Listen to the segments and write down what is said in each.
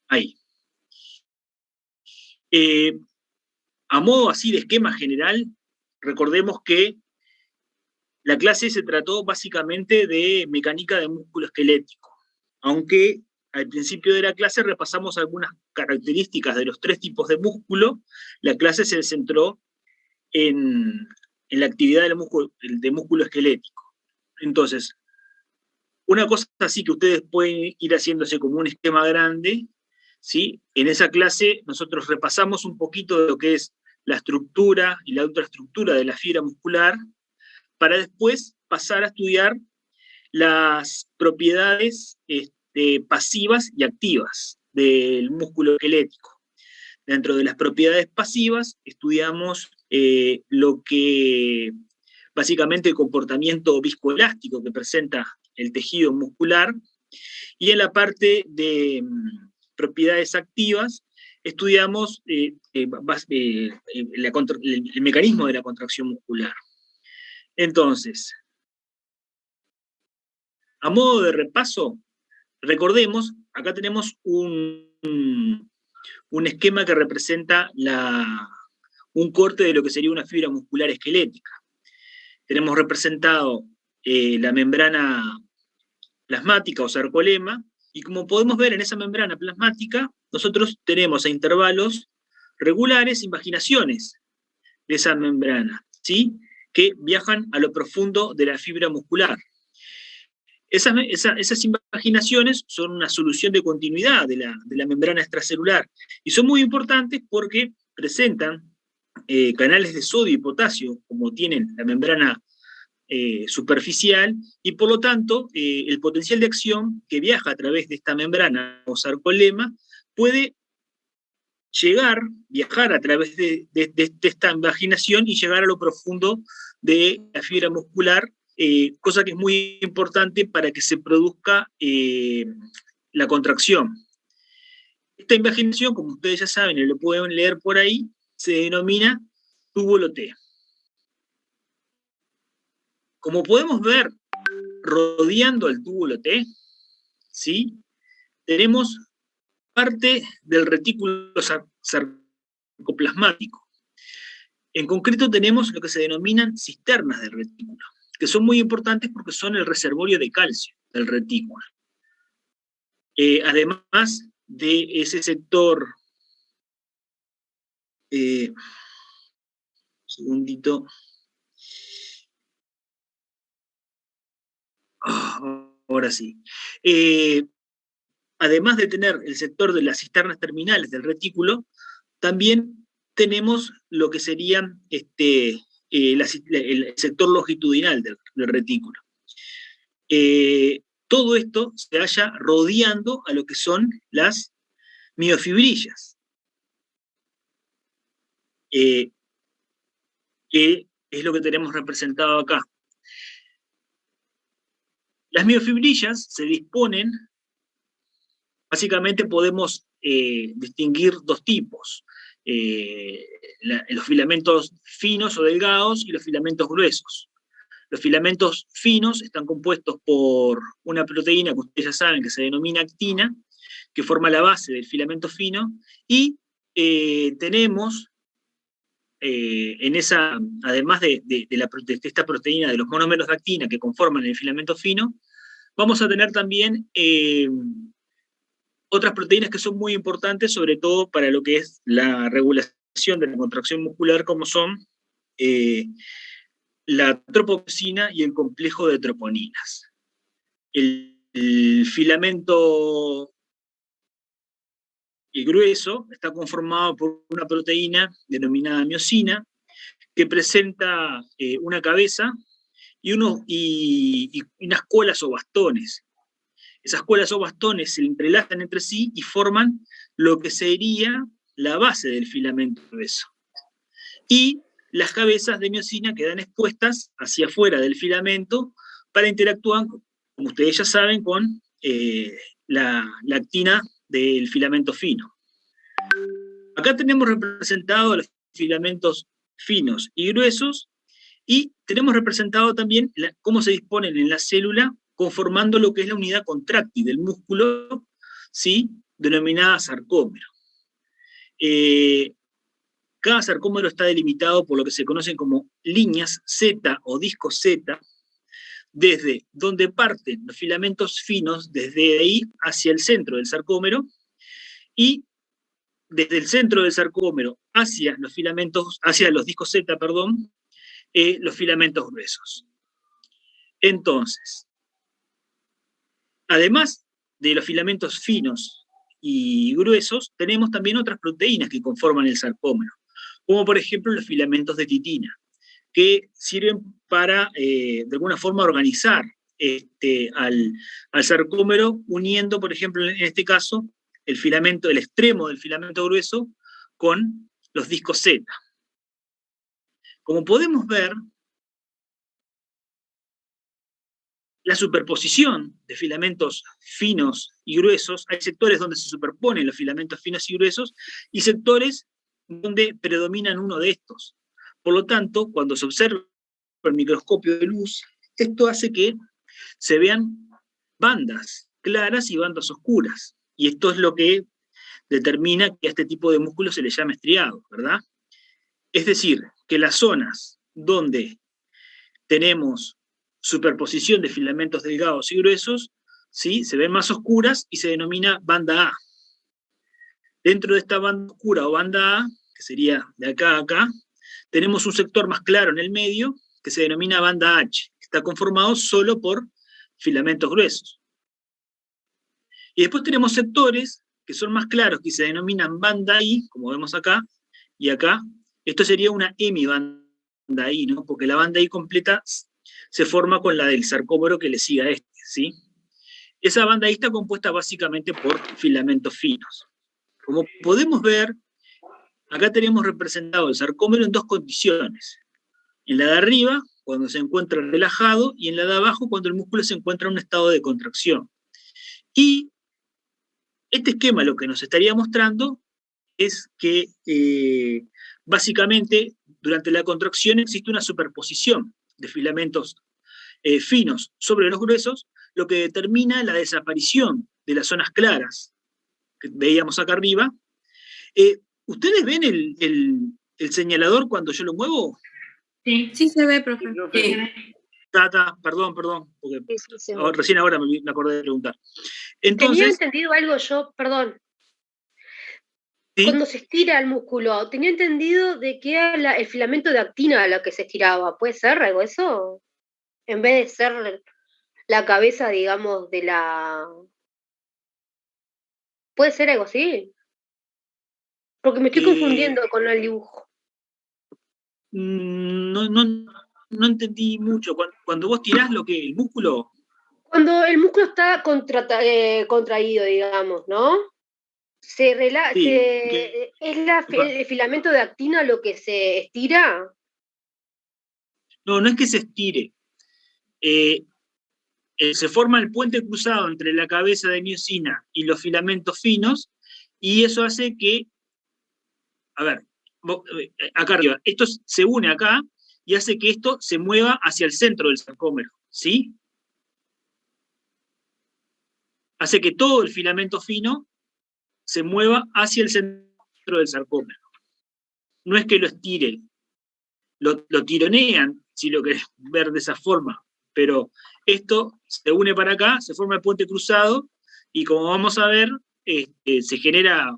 Ahí. A modo así de esquema general, recordemos que la clase se trató básicamente de mecánica de músculo esquelético, aunque al principio de la clase repasamos algunas características de los tres tipos de músculo. La clase se centró en la actividad de músculo esquelético. Entonces, una cosa así que ustedes pueden ir haciéndose como un esquema grande, ¿sí? En esa clase nosotros repasamos un poquito de lo que es la estructura y la ultraestructura de la fibra muscular, para después pasar a estudiar las propiedades pasivas y activas del músculo esquelético. Dentro de las propiedades pasivas estudiamos lo que básicamente el comportamiento viscoelástico que presenta el tejido muscular, y en la parte de propiedades activas estudiamos el mecanismo de la contracción muscular. Entonces, a modo de repaso, recordemos, acá tenemos un esquema que representa un corte de lo que sería una fibra muscular esquelética. Tenemos representado la membrana plasmática o sarcolema, y como podemos ver en esa membrana plasmática, nosotros tenemos a intervalos regulares invaginaciones de esa membrana, ¿sí? Que viajan a lo profundo de la fibra muscular. Esas invaginaciones son una solución de continuidad de la membrana extracelular, y son muy importantes porque presentan canales de sodio y potasio, como tienen la membrana superficial, y por lo tanto el potencial de acción que viaja a través de esta membrana o sarcolema puede viajar a través de esta invaginación y llegar a lo profundo de la fibra muscular, cosa que es muy importante para que se produzca la contracción. Esta invaginación, como ustedes ya saben y lo pueden leer por ahí, se denomina túbulo T. Como podemos ver, rodeando el túbulo T, ¿sí? Tenemos parte del retículo sarcoplasmático. En concreto tenemos lo que se denominan cisternas del retículo, que son muy importantes porque son el reservorio de calcio del retículo. Además de ese sector, segundito, ahora sí. Además de tener el sector de las cisternas terminales del retículo, también tenemos lo que sería el sector longitudinal del retículo. Todo esto se halla rodeando a lo que son las miofibrillas, que es lo que tenemos representado acá. Las miofibrillas se disponen, básicamente podemos distinguir dos tipos, los filamentos finos o delgados y los filamentos gruesos. Los filamentos finos están compuestos por una proteína que ustedes ya saben que se denomina actina, que forma la base del filamento fino, y tenemos además de esta proteína de los monómeros de actina que conforman el filamento fino, vamos a tener también otras proteínas que son muy importantes, sobre todo para lo que es la regulación de la contracción muscular, como son la tropoxina y el complejo de troponinas. El filamento grueso está conformado por una proteína denominada miosina, que presenta una cabeza y unas colas o bastones. Esas colas o bastones se entrelazan entre sí y forman lo que sería la base del filamento grueso. Y las cabezas de miosina quedan expuestas hacia afuera del filamento para interactuar, como ustedes ya saben, con la actina del filamento fino. Acá tenemos representados los filamentos finos y gruesos, y tenemos representado también cómo se disponen en la célula, conformando lo que es la unidad contráctil del músculo, ¿sí? denominada sarcómero. Cada sarcómero está delimitado por lo que se conocen como líneas Z o discos Z, desde donde parten los filamentos finos, desde ahí hacia el centro del sarcómero, y desde el centro del sarcómero hacia los filamentos, hacia los discos Z, perdón, los filamentos gruesos. Entonces, además de los filamentos finos y gruesos, tenemos también otras proteínas que conforman el sarcómero, como por ejemplo los filamentos de titina, que sirven para, de alguna forma, organizar al sarcómero, uniendo, por ejemplo, en este caso, el filamento, el extremo del filamento grueso con los discos Z. Como podemos ver, la superposición de filamentos finos y gruesos, hay sectores donde se superponen los filamentos finos y gruesos, y sectores donde predominan uno de estos. Por lo tanto, cuando se observa el microscopio de luz, esto hace que se vean bandas claras y bandas oscuras. Y esto es lo que determina que a este tipo de músculo se le llama estriado, ¿verdad? Es decir, que las zonas donde tenemos superposición de filamentos delgados y gruesos, ¿sí?, se ven más oscuras y se denomina banda A. Dentro de esta banda oscura o banda A, que sería de acá a acá, tenemos un sector más claro en el medio, que se denomina banda H, que está conformado solo por filamentos gruesos. Y después tenemos sectores que son más claros, que se denominan banda I, como vemos acá, y acá. Esto sería una hemibanda I, ¿no? Porque la banda I completa se forma con la del sarcómero que le sigue a este, ¿sí? Esa banda I está compuesta básicamente por filamentos finos. Como podemos ver, acá tenemos representado el sarcómero en dos condiciones. En la de arriba, cuando se encuentra relajado, y en la de abajo, cuando el músculo se encuentra en un estado de contracción. Y este esquema lo que nos estaría mostrando es que básicamente durante la contracción existe una superposición de filamentos finos sobre los gruesos, lo que determina la desaparición de las zonas claras que veíamos acá arriba. ¿Ustedes ven el señalador cuando yo lo muevo? Sí, sí se ve, profe. Sí. Perdón, porque sí, recién ahora me acordé de preguntar. Entonces, tenía entendido algo yo, perdón. ¿Sí? Cuando se estira el músculo, tenía entendido de que era el filamento de actina lo que se estiraba. ¿Puede ser algo eso? En vez de ser la cabeza, digamos, de la... ¿Puede ser algo así? Porque me estoy confundiendo con el dibujo. No entendí mucho. Cuando vos tirás el músculo... Cuando el músculo está contraído, digamos, ¿no? Sí, ¿es el filamento de actina lo que se estira? No es que se estire. Se forma el puente cruzado entre la cabeza de miosina y los filamentos finos, y eso hace que, a ver, acá arriba, esto se une acá y hace que esto se mueva hacia el centro del sarcómero, ¿sí? Hace que todo el filamento fino se mueva hacia el centro del sarcómero. No es que lo estire, lo tironean, si lo querés ver de esa forma, pero esto se une para acá, se forma el puente cruzado, y como vamos a ver, se genera,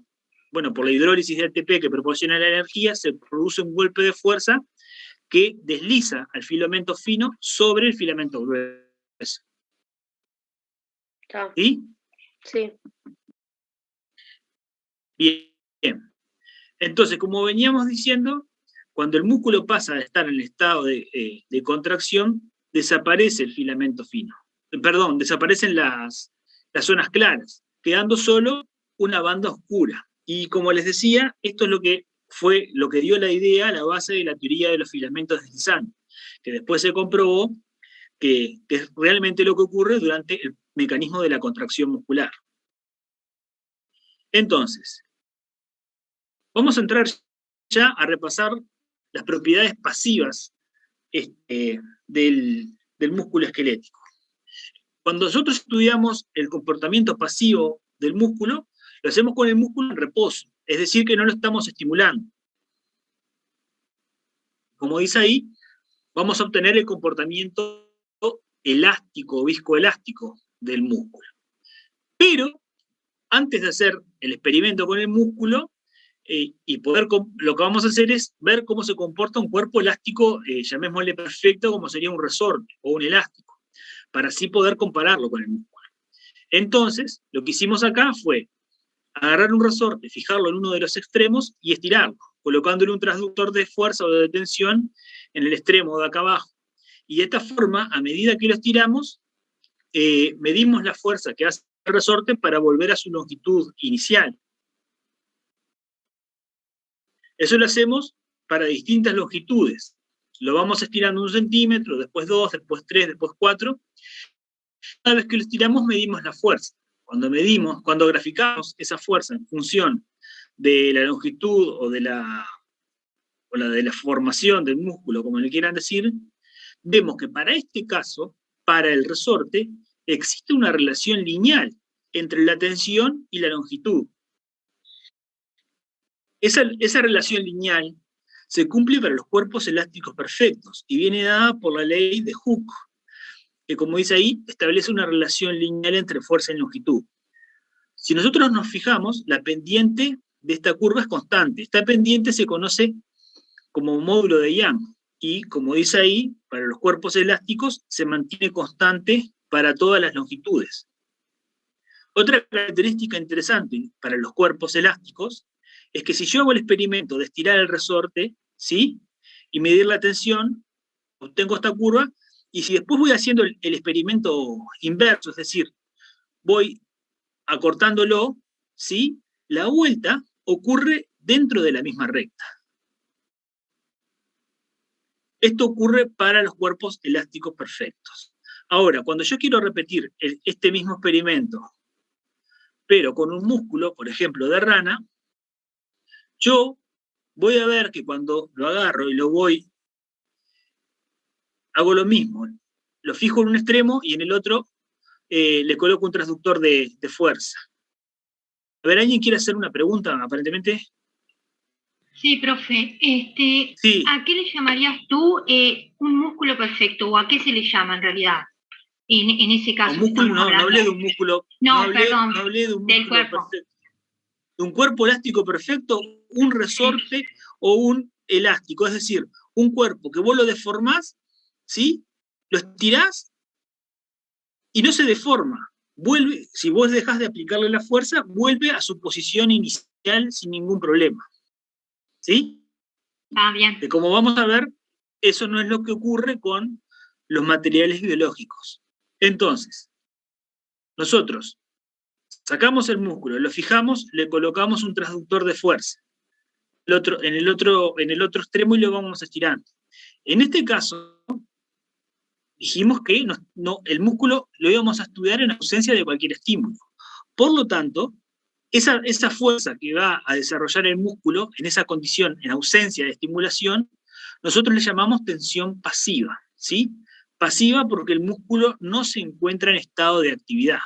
bueno, por la hidrólisis de ATP que proporciona la energía, se produce un golpe de fuerza que desliza al filamento fino sobre el filamento grueso. ¿Sí? Sí. Bien. Entonces, como veníamos diciendo, cuando el músculo pasa de estar en el estado de contracción, desaparece el filamento fino. Perdón, desaparecen las zonas claras, quedando solo una banda oscura. Y como les decía, esto es lo que fue lo que dio la idea, la base de la teoría de los filamentos deslizantes, que después se comprobó que es realmente lo que ocurre durante el mecanismo de la contracción muscular. Entonces, vamos a entrar ya a repasar las propiedades pasivas del músculo esquelético. Cuando nosotros estudiamos el comportamiento pasivo del músculo, Lo hacemos con el músculo en reposo, es decir, que no lo estamos estimulando. Como dice ahí, vamos a obtener el comportamiento elástico o viscoelástico del músculo. Pero, antes de hacer el experimento con el músculo, lo que vamos a hacer es ver cómo se comporta un cuerpo elástico, llamémosle perfecto, como sería un resorte o un elástico, para así poder compararlo con el músculo. Entonces, lo que hicimos acá fue agarrar un resorte, fijarlo en uno de los extremos y estirarlo, colocándole un transductor de fuerza o de tensión en el extremo de acá abajo. Y de esta forma, a medida que lo estiramos, medimos la fuerza que hace el resorte para volver a su longitud inicial. Eso lo hacemos para distintas longitudes. Lo vamos estirando 1 centímetro, después 2, después 3, después 4. Cada vez que lo estiramos, medimos la fuerza. Cuando graficamos esa fuerza en función de la longitud o de la formación del músculo, como le quieran decir, vemos que para este caso, para el resorte, existe una relación lineal entre la tensión y la longitud. Esa relación lineal se cumple para los cuerpos elásticos perfectos y viene dada por la ley de Hooke, que, como dice ahí, establece una relación lineal entre fuerza y longitud. Si nosotros nos fijamos, la pendiente de esta curva es constante. Esta pendiente se conoce como módulo de Young, y, como dice ahí, para los cuerpos elásticos se mantiene constante para todas las longitudes. Otra característica interesante para los cuerpos elásticos es que si yo hago el experimento de estirar el resorte, ¿sí?, y medir la tensión, obtengo esta curva, y si después voy haciendo el experimento inverso, es decir, voy acortándolo, ¿sí?, la vuelta ocurre dentro de la misma recta. Esto ocurre para los cuerpos elásticos perfectos. Ahora, cuando yo quiero repetir este mismo experimento, pero con un músculo, por ejemplo, de rana, yo voy a ver que cuando lo agarro y hago lo mismo, lo fijo en un extremo y en el otro le coloco un transductor de fuerza. A ver, ¿alguien quiere hacer una pregunta, aparentemente? Sí, profe. Sí. ¿A qué le llamarías tú un músculo perfecto? ¿O a qué se le llama en realidad? En ese caso. Un músculo, no hablé de un músculo. No hablé de un del músculo cuerpo. perfecto. De un cuerpo elástico perfecto, un resorte o un elástico. Es decir, un cuerpo que vos lo deformás, ¿sí?, lo estirás y no se deforma. Vuelve, si vos dejás de aplicarle la fuerza, vuelve a su posición inicial sin ningún problema. ¿Sí? Bien. Que, como vamos a ver, eso no es lo que ocurre con los materiales biológicos. Entonces, nosotros sacamos el músculo, lo fijamos, le colocamos un transductor de fuerza en el otro extremo y lo vamos estirando. En este caso, dijimos que el músculo lo íbamos a estudiar en ausencia de cualquier estímulo. Por lo tanto, esa fuerza que va a desarrollar el músculo en esa condición, en ausencia de estimulación, nosotros le llamamos tensión pasiva, ¿sí? Pasiva porque el músculo no se encuentra en estado de actividad.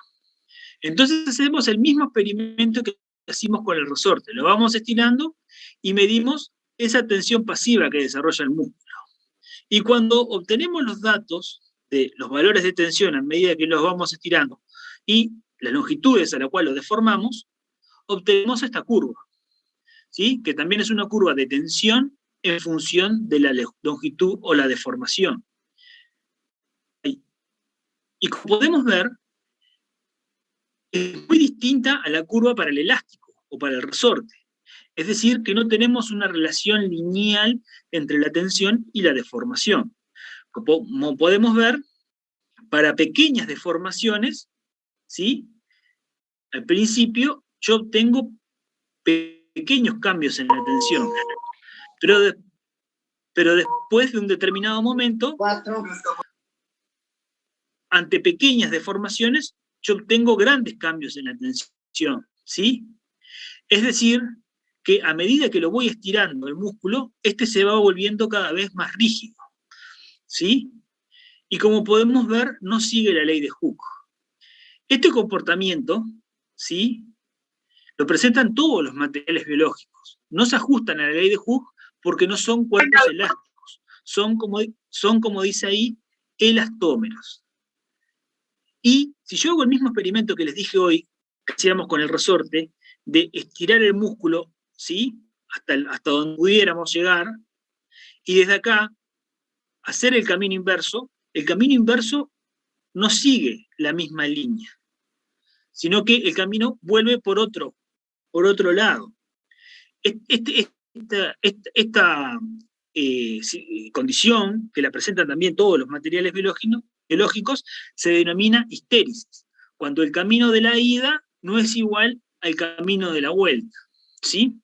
Entonces hacemos el mismo experimento que hicimos con el resorte, lo vamos estirando y medimos esa tensión pasiva que desarrolla el músculo. Y cuando obtenemos los datos de los valores de tensión a medida que los vamos estirando y las longitudes a la cual los deformamos, obtenemos esta curva, ¿sí?, que también es una curva de tensión en función de la longitud o la deformación. Y como podemos ver, es muy distinta a la curva para el elástico o para el resorte. Es decir, que no tenemos una relación lineal entre la tensión y la deformación. Como podemos ver, para pequeñas deformaciones, ¿sí?, al principio yo obtengo pequeños cambios en la tensión, pero después de un determinado momento, ante pequeñas deformaciones, yo obtengo grandes cambios en la tensión, ¿sí? Es decir, que a medida que lo voy estirando el músculo, este se va volviendo cada vez más rígido, ¿sí? Y como podemos ver, no sigue la ley de Hooke. Este comportamiento, ¿sí?, lo presentan todos los materiales biológicos. No se ajustan a la ley de Hooke porque no son cuerpos elásticos, son como dice ahí, elastómeros. Y si yo hago el mismo experimento que les dije hoy, que hacíamos con el resorte, de estirar el músculo, ¿sí?, hasta donde pudiéramos llegar, y desde acá hacer el camino inverso no sigue la misma línea, sino que el camino vuelve por otro lado. Esta condición, que la presentan también todos los materiales biológicos, se denomina histéresis, cuando el camino de la ida no es igual al camino de la vuelta, ¿sí?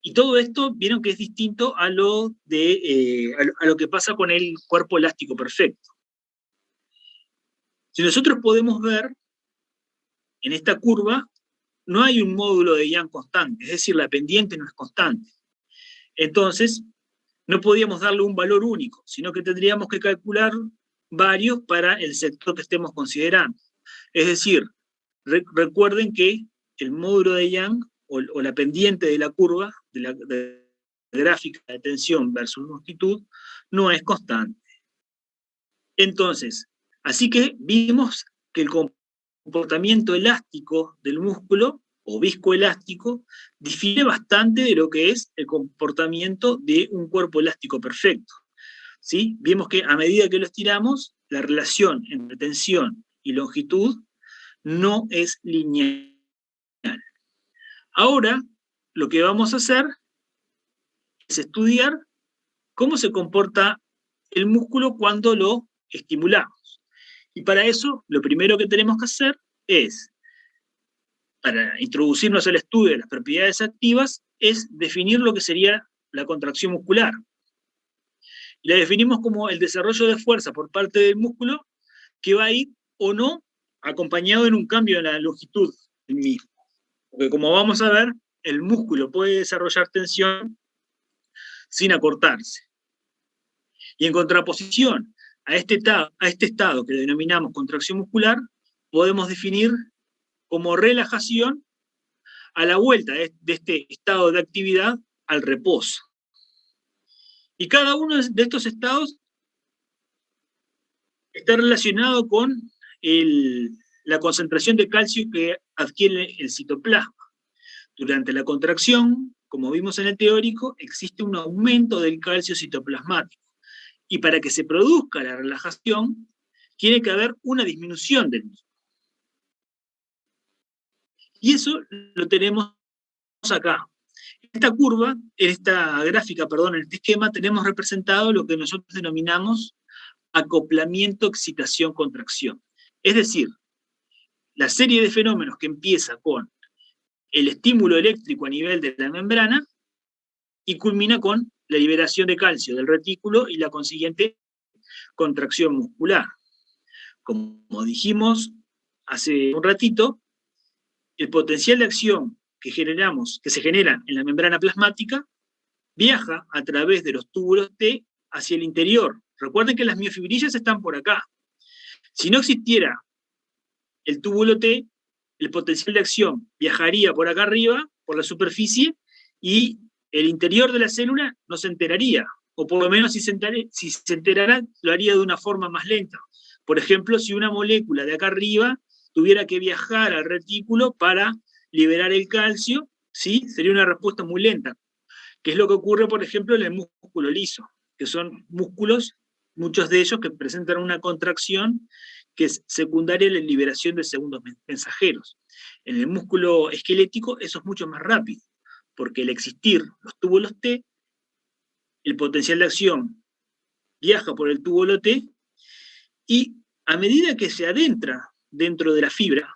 Y todo esto, vieron que es distinto a lo que pasa con el cuerpo elástico perfecto. Si nosotros podemos ver, en esta curva, no hay un módulo de Young constante, es decir, la pendiente no es constante. Entonces, no podíamos darle un valor único, sino que tendríamos que calcular varios para el sector que estemos considerando. Es decir, recuerden que el módulo de Young, o la pendiente de la curva, de la gráfica de tensión versus longitud, no es constante. Entonces, así que vimos que el comportamiento elástico del músculo, o viscoelástico, difiere bastante de lo que es el comportamiento de un cuerpo elástico perfecto, ¿sí? Vimos que a medida que lo estiramos, la relación entre tensión y longitud no es lineal. Ahora, lo que vamos a hacer es estudiar cómo se comporta el músculo cuando lo estimulamos. Y para eso, lo primero que tenemos que hacer es, para introducirnos al estudio de las propiedades activas, es definir lo que sería la contracción muscular. Y la definimos como el desarrollo de fuerza por parte del músculo que va a ir o no acompañado en un cambio en la longitud del mismo. Porque como vamos a ver, el músculo puede desarrollar tensión sin acortarse. Y en contraposición a este estado que denominamos contracción muscular, podemos definir como relajación a la vuelta de este estado de actividad al reposo. Y cada uno de estos estados está relacionado con la concentración de calcio que adquiere el citoplasma. Durante la contracción, como vimos en el teórico, existe un aumento del calcio citoplasmático. Y para que se produzca la relajación, tiene que haber una disminución del mismo. Y eso lo tenemos acá. En esta curva, en esta gráfica, perdón, en este esquema, tenemos representado lo que nosotros denominamos acoplamiento, excitación, contracción. Es decir, la serie de fenómenos que empieza con el estímulo eléctrico a nivel de la membrana y culmina con la liberación de calcio del retículo y la consiguiente contracción muscular. Como dijimos hace un ratito, el potencial de acción que se genera en la membrana plasmática viaja a través de los túbulos T hacia el interior. Recuerden que las miofibrillas están por acá. Si no existiera el túbulo T, el potencial de acción viajaría por acá arriba, por la superficie, y el interior de la célula no se enteraría, o por lo menos si se enterara, lo haría de una forma más lenta. Por ejemplo, si una molécula de acá arriba tuviera que viajar al retículo para liberar el calcio, ¿sí?, sería una respuesta muy lenta, que es lo que ocurre, por ejemplo, en el músculo liso, que son músculos, muchos de ellos que presentan una contracción que es secundaria a la liberación de segundos mensajeros. En el músculo esquelético eso es mucho más rápido, porque al existir los túbulos T, el potencial de acción viaja por el túbulo T, y a medida que se adentra dentro de la fibra,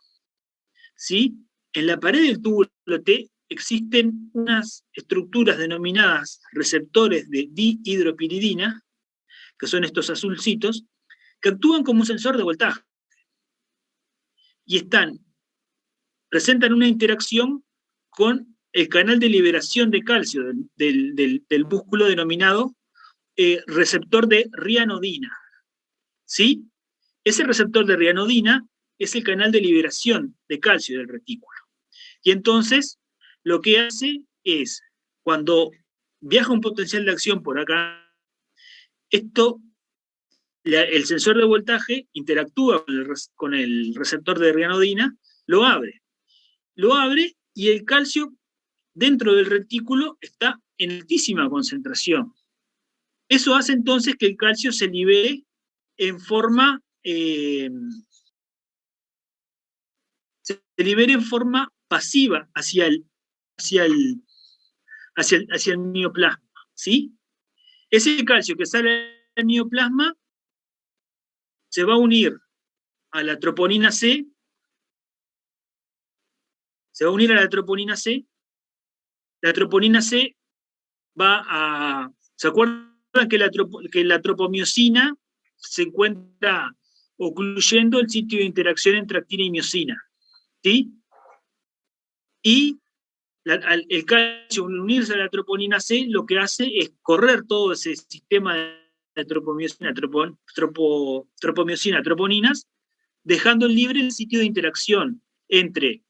¿sí?, en la pared del túbulo T existen unas estructuras denominadas receptores de dihidropiridina, que son estos azulcitos, que actúan como un sensor de voltaje. Y presentan una interacción con el canal de liberación de calcio del músculo denominado receptor de rianodina. ¿Sí? Ese receptor de rianodina es el canal de liberación de calcio del retículo. Y entonces lo que hace es, cuando viaja un potencial de acción por acá, el sensor de voltaje interactúa con el receptor de rianodina, lo abre y el calcio dentro del retículo está en altísima concentración. Eso hace entonces que el calcio se libere en forma pasiva hacia el mioplasma, ¿sí? Ese calcio que sale del mioplasma se va a unir a la troponina C, la troponina C va a... ¿Se acuerdan que la tropomiosina se encuentra ocluyendo el sitio de interacción entre actina y miosina? ¿Sí? Y el calcio, al unirse a la troponina C, lo que hace es correr todo ese sistema de tropomiosina, troponinas, dejando libre el sitio de interacción entre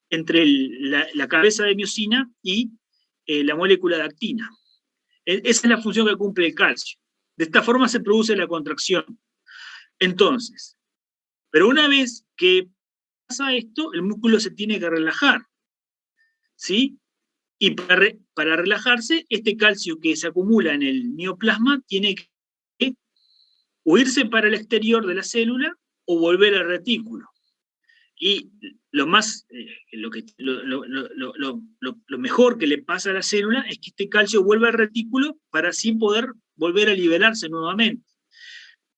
la cabeza de miosina y la molécula de actina. Esa es la función que cumple el calcio. De esta forma se produce la contracción. Entonces, pero una vez que pasa esto, el músculo se tiene que relajar, ¿sí? Y para relajarse, este calcio que se acumula en el mioplasma tiene que o irse para el exterior de la célula o volver al retículo. Y lo mejor que le pasa a la célula es que este calcio vuelva al retículo para así poder volver a liberarse nuevamente.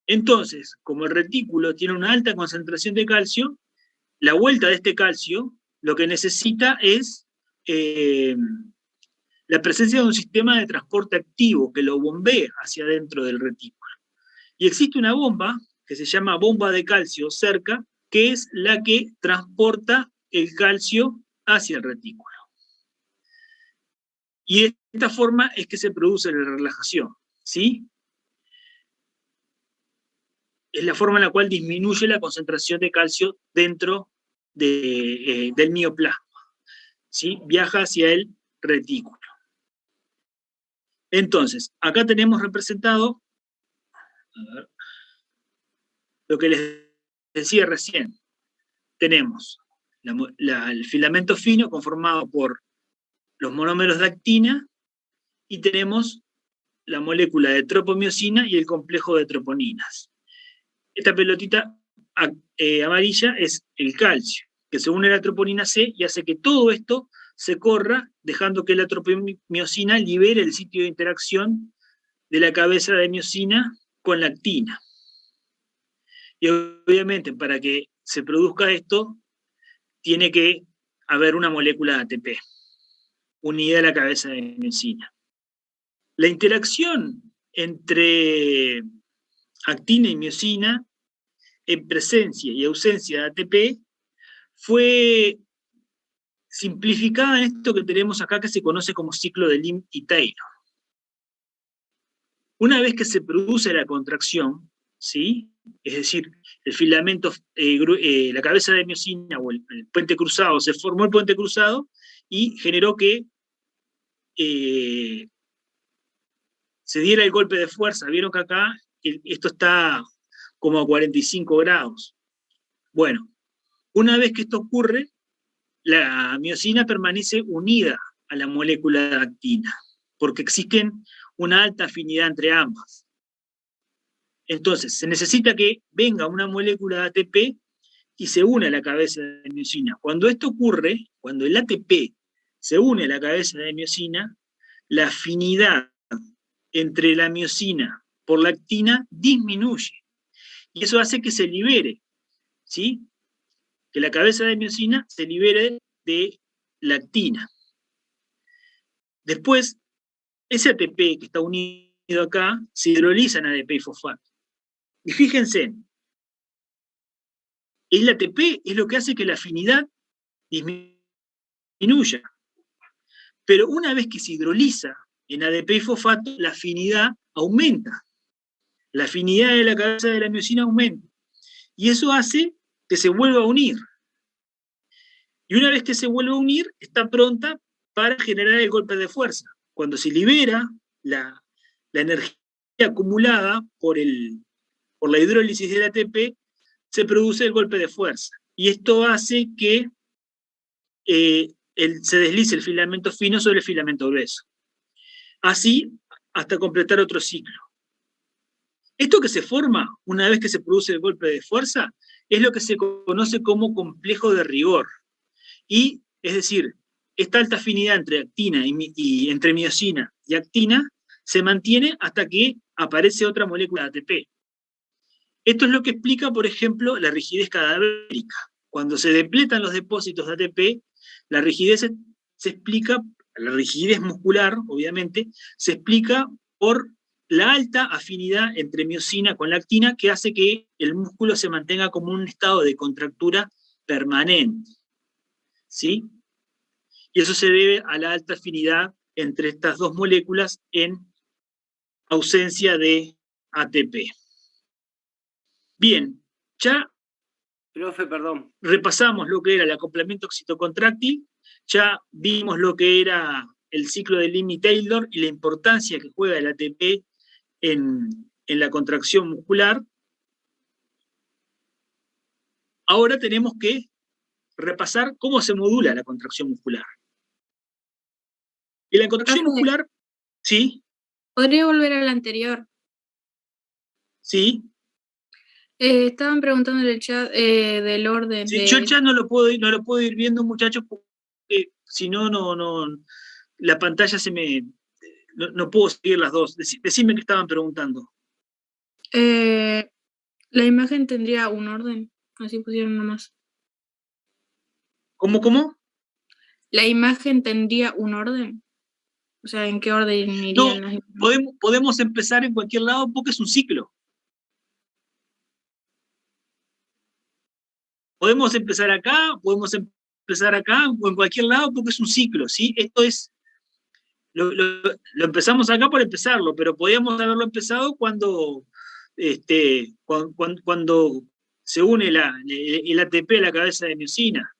Entonces, como el retículo tiene una alta concentración de calcio, la vuelta de este calcio lo que necesita es la presencia de un sistema de transporte activo que lo bombee hacia adentro del retículo. Y existe una bomba que se llama bomba de calcio cerca, que es la que transporta el calcio hacia el retículo. Y de esta forma es que se produce la relajación, ¿sí? Es la forma en la cual disminuye la concentración de calcio dentro del mioplasma, ¿sí? Viaja hacia el retículo. Entonces, acá tenemos representado lo que les decía recién. Tenemos el filamento fino conformado por los monómeros de actina y tenemos la molécula de tropomiosina y el complejo de troponinas. Esta pelotita amarilla es el calcio, que se une a la troponina C y hace que todo esto se corra, dejando que la tropomiosina libere el sitio de interacción de la cabeza de miosina con la actina. Y obviamente, para que se produzca esto, tiene que haber una molécula de ATP, unida a la cabeza de miosina. La interacción entre actina y miosina, en presencia y ausencia de ATP, fue simplificada en esto que tenemos acá, que se conoce como ciclo de Lim y Taylor. Una vez que se produce la contracción, ¿sí? Es decir, el filamento, la cabeza de miosina o el puente cruzado, se formó el puente cruzado y generó que se diera el golpe de fuerza. Vieron que acá esto está como a 45 grados. Bueno, una vez que esto ocurre, la miosina permanece unida a la molécula de actina, porque existen una alta afinidad entre ambas. Entonces, se necesita que venga una molécula de ATP y se une a la cabeza de miosina. Cuando esto ocurre, cuando el ATP se une a la cabeza de miosina, la afinidad entre la miosina por la actina disminuye. Y eso hace que se libere, ¿sí? Que la cabeza de miosina se libere de la actina. Después, ese ATP que está unido acá se hidroliza en ADP y fosfato. Y fíjense, el ATP es lo que hace que la afinidad disminuya. Pero una vez que se hidroliza en ADP y fosfato, la afinidad aumenta. La afinidad de la cabeza de la miosina aumenta. Y eso hace que se vuelva a unir. Y una vez que se vuelve a unir, está pronta para generar el golpe de fuerza. Cuando se libera la energía acumulada por la hidrólisis del ATP, se produce el golpe de fuerza. Y esto hace que se deslice el filamento fino sobre el filamento grueso. Así, hasta completar otro ciclo. Esto que se forma una vez que se produce el golpe de fuerza es lo que se conoce como complejo de rigor. Y, es decir, esta alta afinidad entre actina y entre miosina y actina se mantiene hasta que aparece otra molécula de ATP. Esto es lo que explica, por ejemplo, la rigidez cadavérica. Cuando se depletan los depósitos de ATP, la rigidez se explica, la rigidez muscular, obviamente, se explica por la alta afinidad entre miosina con la actina que hace que el músculo se mantenga como un estado de contractura permanente. ¿Sí? Y eso se debe a la alta afinidad entre estas dos moléculas en ausencia de ATP. Bien, ya Profe, perdón. Repasamos lo que era el acoplamiento excitocontráctil, ya vimos lo que era el ciclo de Lim-Taylor y la importancia que juega el ATP en la contracción muscular. Ahora tenemos que repasar cómo se modula la contracción muscular. Y la contracción muscular, ¿sí? ¿Podría volver al anterior? Sí. Estaban preguntando en el chat del orden. Sí, yo el chat no lo puedo ir viendo, muchachos, porque si no, la pantalla se me... No puedo seguir las dos. Decime qué estaban preguntando. La imagen tendría un orden, así pusieron nomás. ¿Cómo? La imagen tendría un orden. O sea, ¿en qué orden irían las imágenes? Podemos empezar en cualquier lado porque es un ciclo. Podemos empezar acá o en cualquier lado porque es un ciclo, ¿sí? Esto es, lo empezamos acá por empezarlo, pero podíamos haberlo empezado cuando se une el ATP a la cabeza de miosina.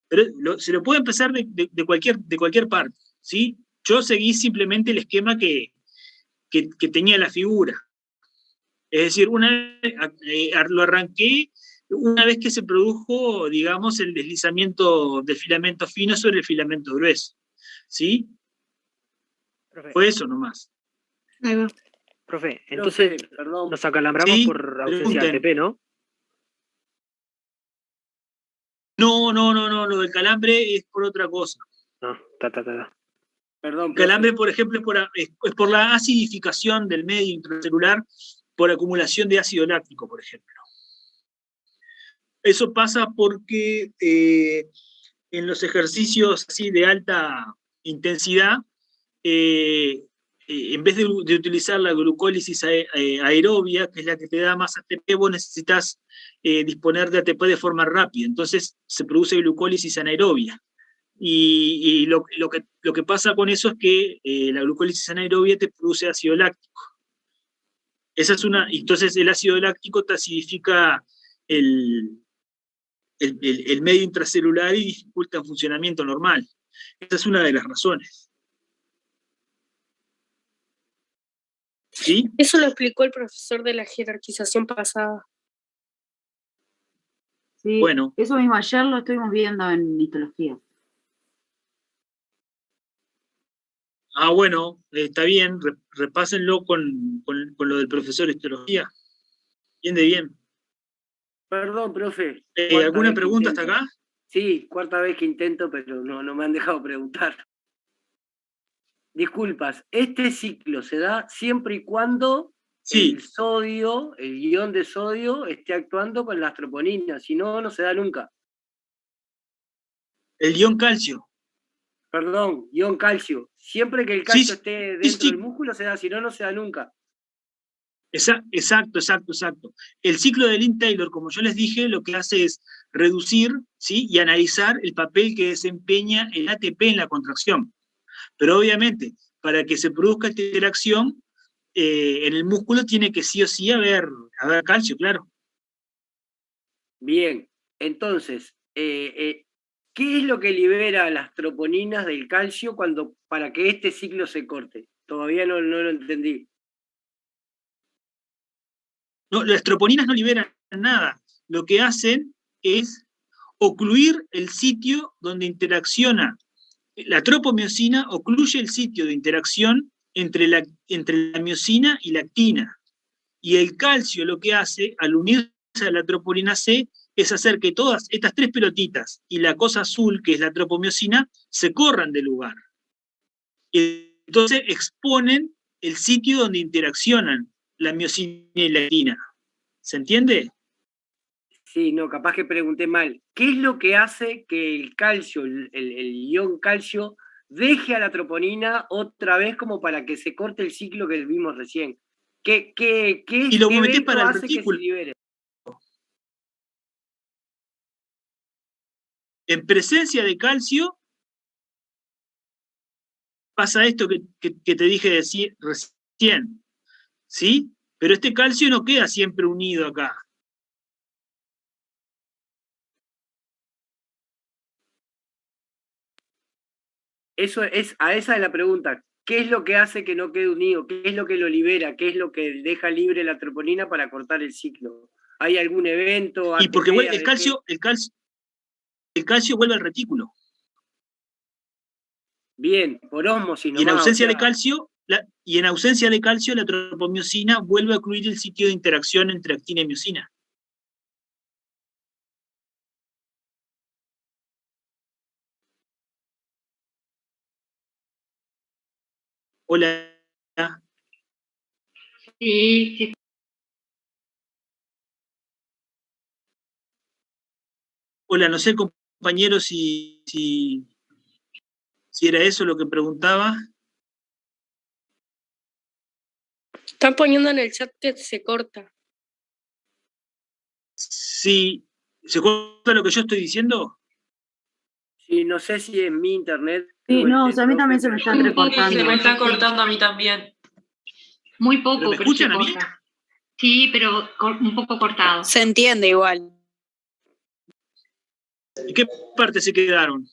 Pero se lo puede empezar de cualquier parte, ¿sí? Yo seguí simplemente el esquema que tenía la figura. Es decir, lo arranqué una vez que se produjo, digamos, el deslizamiento del filamento fino sobre el filamento grueso. ¿Sí? Profe. Fue eso nomás. Ahí va. Profe, entonces perdón, nos acalambramos ¿Sí? por ausencia de ATP, ¿no? No, lo del calambre es por otra cosa. No, Perdón, el calambre, por ejemplo, es por la acidificación del medio intracelular por acumulación de ácido láctico, por ejemplo. Eso pasa porque en los ejercicios así de alta intensidad, en vez de utilizar la glucólisis aerobia, que es la que te da más ATP, vos necesitas disponer de ATP de forma rápida. Entonces se produce glucólisis anaerobia. Y lo que pasa con eso es que la glucólisis anaerobia te produce ácido láctico. Entonces el ácido láctico te acidifica el medio intracelular y dificulta el funcionamiento normal. Esa es una de las razones. ¿Sí? Eso lo explicó el profesor de la jerarquización pasada. Sí, bueno. Eso mismo ayer lo estuvimos viendo en histología. Bueno, está bien, repásenlo con lo del profesor de histología. Bien de bien. Perdón, profe. ¿Alguna pregunta hasta acá? Sí, cuarta vez que intento, pero no me han dejado preguntar. Disculpas, este ciclo se da siempre y cuando el ion de sodio, esté actuando con las troponinas, si no, no se da nunca. El ion calcio. Perdón, ion calcio. Siempre que el calcio esté dentro del músculo se da, si no, no se da nunca. Exacto. El ciclo de Lim-Taylor, como yo les dije, lo que hace es reducir, ¿sí?, y analizar el papel que desempeña el ATP en la contracción. Pero obviamente, para que se produzca esta interacción, en el músculo tiene que sí o sí haber calcio, claro. Bien, entonces, ¿qué es lo que libera las troponinas del calcio para que este ciclo se corte? Todavía no lo entendí. No, las troponinas no liberan nada. Lo que hacen es ocluir el sitio donde interacciona. La tropomiosina ocluye el sitio de interacción entre la miosina y la actina. Y el calcio lo que hace, al unirse a la troponina C, es hacer que todas estas tres pelotitas y la cosa azul, que es la tropomiosina, se corran del lugar. Entonces exponen el sitio donde interaccionan la miosina y la actina. ¿Se entiende? Sí, no, capaz que pregunté mal. ¿Qué es lo que hace que el calcio, el ion calcio, deje a la troponina otra vez como para que se corte el ciclo que vimos recién? Y lo metés para el retículo. En presencia de calcio pasa esto que te dije recién, ¿sí? Pero este calcio no queda siempre unido acá. Esa es la pregunta. ¿Qué es lo que hace que no quede unido? ¿Qué es lo que lo libera? ¿Qué es lo que deja libre la troponina para cortar el ciclo? ¿Hay algún evento? Y porque el calcio vuelve al retículo. Bien, por ósmosis nomás. Y en ausencia de calcio, la tropomiosina vuelve a ocluir el sitio de interacción entre actina y miosina. Hola. Sí. Hola, no sé, compañero, si era eso lo que preguntaba. Están poniendo en el chat que se corta. Sí, ¿se corta lo que yo estoy diciendo? Sí, no sé si es mi internet. Sí, no, o sea, a mí también se me está recortando. Se me está cortando a mí también. Muy poco, ¿Pero me escuchan se a mí? corta. Sí, pero un poco cortado. Se entiende igual. ¿Y qué parte se quedaron?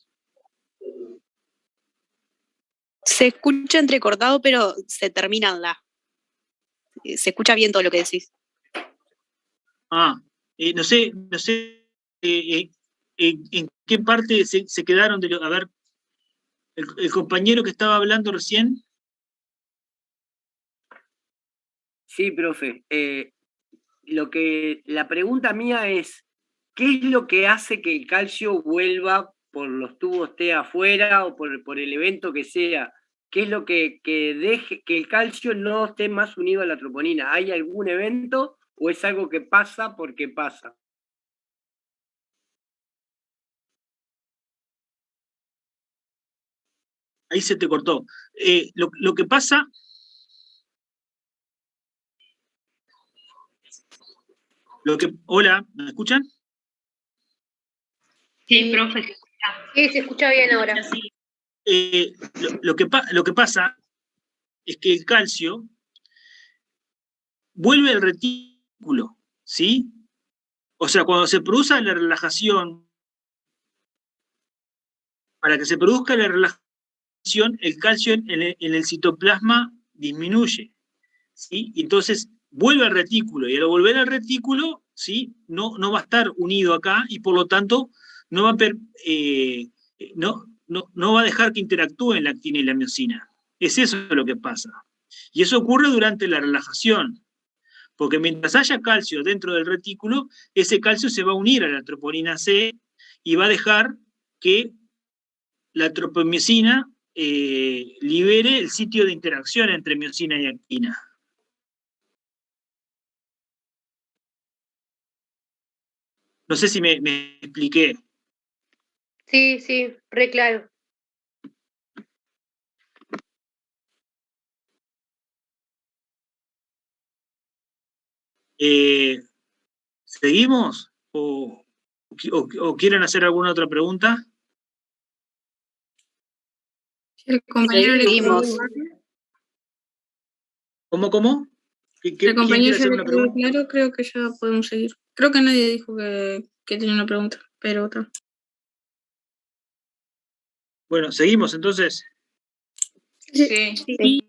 Se escucha entrecortado, pero se termina en la. Se escucha bien todo lo que decís. No sé en qué parte se quedaron de a ver, el compañero que estaba hablando recién. Sí, profe. La pregunta mía es, ¿qué es lo que hace que el calcio vuelva por los tubos T afuera o por el evento que sea? ¿Qué es lo que deje que el calcio no esté más unido a la troponina? ¿Hay algún evento o es algo que pasa porque pasa? Ahí se te cortó. Lo que pasa... Hola, ¿me escuchan? Sí, profe. Sí, se escucha bien ahora. Lo que pasa es que el calcio vuelve al retículo, ¿sí? O sea, cuando se produce la relajación, para que se produzca la relajación, el calcio en el citoplasma disminuye, ¿sí? Entonces vuelve al retículo, y al volver al retículo, ¿sí? No va a estar unido acá, y por lo tanto no va a dejar que interactúen la actina y la miosina. Es eso lo que pasa. Y eso ocurre durante la relajación, porque mientras haya calcio dentro del retículo, ese calcio se va a unir a la troponina C y va a dejar que la tropomiosina libere el sitio de interacción entre miosina y actina. No sé si me expliqué. Sí, re claro. ¿Seguimos? ¿O quieren hacer alguna otra pregunta? El compañero Seguimos. ¿Cómo? El compañero hacer ya una le quedó pregunta? claro, creo que ya podemos seguir. Creo que nadie dijo que tenía una pregunta, pero está. Bueno, seguimos entonces. Sí. Sí.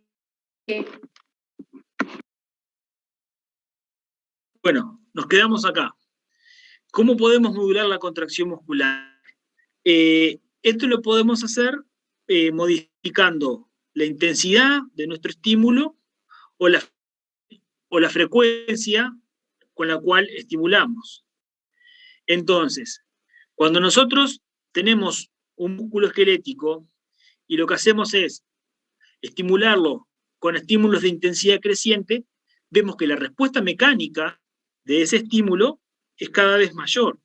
Bueno, nos quedamos acá. ¿Cómo podemos modular la contracción muscular? Esto lo podemos hacer modificando la intensidad de nuestro estímulo o la frecuencia con la cual estimulamos. Entonces, cuando nosotros tenemos un músculo esquelético y lo que hacemos es estimularlo con estímulos de intensidad creciente, vemos que la respuesta mecánica de ese estímulo es cada vez mayor.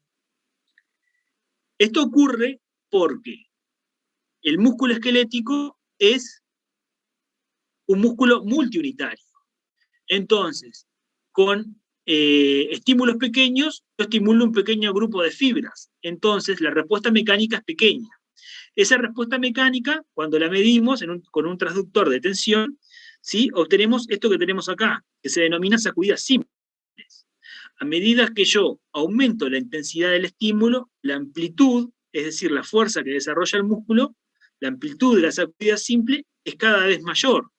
Esto ocurre porque el músculo esquelético es un músculo multiunitario. Entonces, con estímulos pequeños, yo estimulo un pequeño grupo de fibras. Entonces, la respuesta mecánica es pequeña. Esa respuesta mecánica, cuando la medimos con un transductor de tensión, ¿sí? Obtenemos esto que tenemos acá, que se denomina sacudidas simples. A medida que yo aumento la intensidad del estímulo, la amplitud, es decir, la fuerza que desarrolla el músculo, la amplitud de la sacudida simple es cada vez mayor.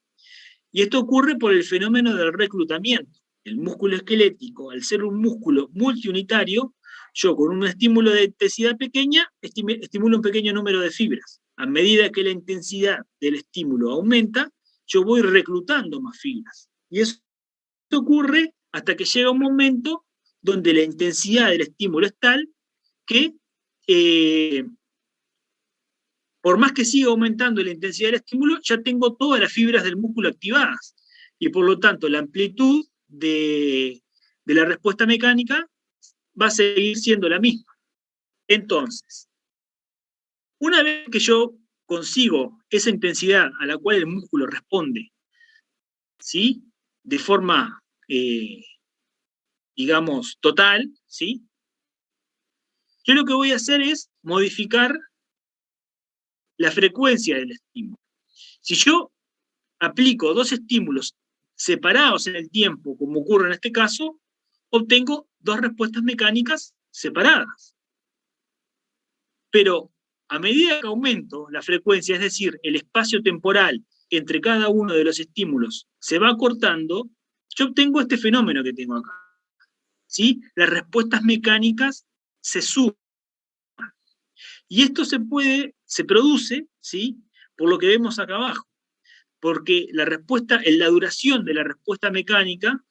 Y esto ocurre por el fenómeno del reclutamiento. El músculo esquelético, al ser un músculo multiunitario, yo con un estímulo de intensidad pequeña, estimulo un pequeño número de fibras. A medida que la intensidad del estímulo aumenta, yo voy reclutando más fibras. Y eso ocurre hasta que llega un momento donde la intensidad del estímulo es tal que, por más que siga aumentando la intensidad del estímulo, ya tengo todas las fibras del músculo activadas. Y por lo tanto, la amplitud de la respuesta mecánica va a seguir siendo la misma. Entonces, una vez que yo consigo esa intensidad a la cual el músculo responde, ¿sí? De forma, digamos, total, ¿sí? Yo lo que voy a hacer es modificar la frecuencia del estímulo. Si yo aplico dos estímulos separados en el tiempo, como ocurre en este caso, obtengo dos respuestas mecánicas separadas. Pero a medida que aumento la frecuencia, es decir, el espacio temporal entre cada uno de los estímulos se va acortando, yo obtengo este fenómeno que tengo acá. ¿Sí? Las respuestas mecánicas se suman. Y esto se produce, ¿sí? Por lo que vemos acá abajo. Porque la duración de la respuesta mecánica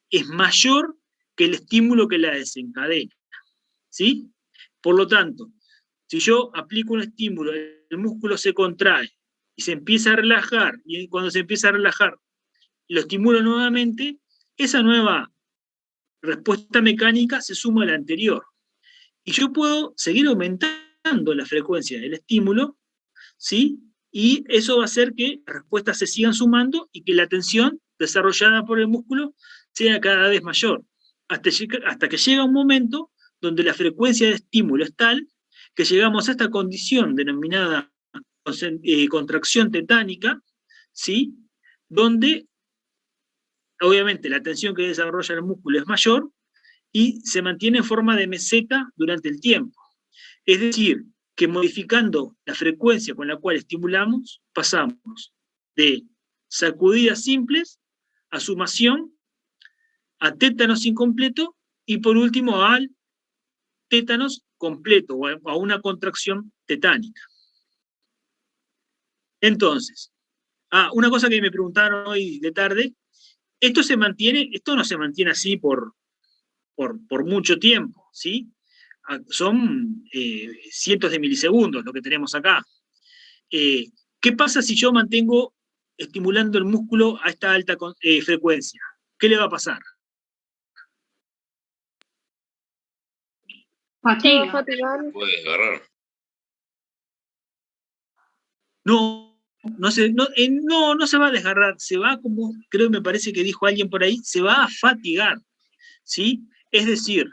es mayor que el estímulo que la desencadena. ¿Sí? Por lo tanto, si yo aplico un estímulo, el músculo se contrae y se empieza a relajar, y cuando se empieza a relajar, lo estimulo nuevamente, esa nueva respuesta mecánica se suma a la anterior. Y yo puedo seguir aumentando la frecuencia del estímulo, ¿sí? Y eso va a hacer que las respuestas se sigan sumando y que la tensión desarrollada por el músculo sea cada vez mayor, hasta que llega un momento donde la frecuencia de estímulo es tal que llegamos a esta condición denominada contracción tetánica, ¿sí? Donde obviamente la tensión que desarrolla el músculo es mayor y se mantiene en forma de meseta durante el tiempo. Es decir, que modificando la frecuencia con la cual estimulamos, pasamos de sacudidas simples a sumación, a tétanos incompleto y por último al tétanos completo o a una contracción tetánica. Entonces, una cosa que me preguntaron hoy de tarde, esto no se mantiene así por mucho tiempo, ¿sí? Son cientos de milisegundos lo que tenemos acá. ¿Qué pasa si yo mantengo estimulando el músculo a esta alta frecuencia? ¿Qué le va a pasar? Fatiga. Puede desgarrar. No se va a desgarrar, se va, como creo me parece que dijo alguien por ahí, se va a fatigar, ¿sí? Es decir,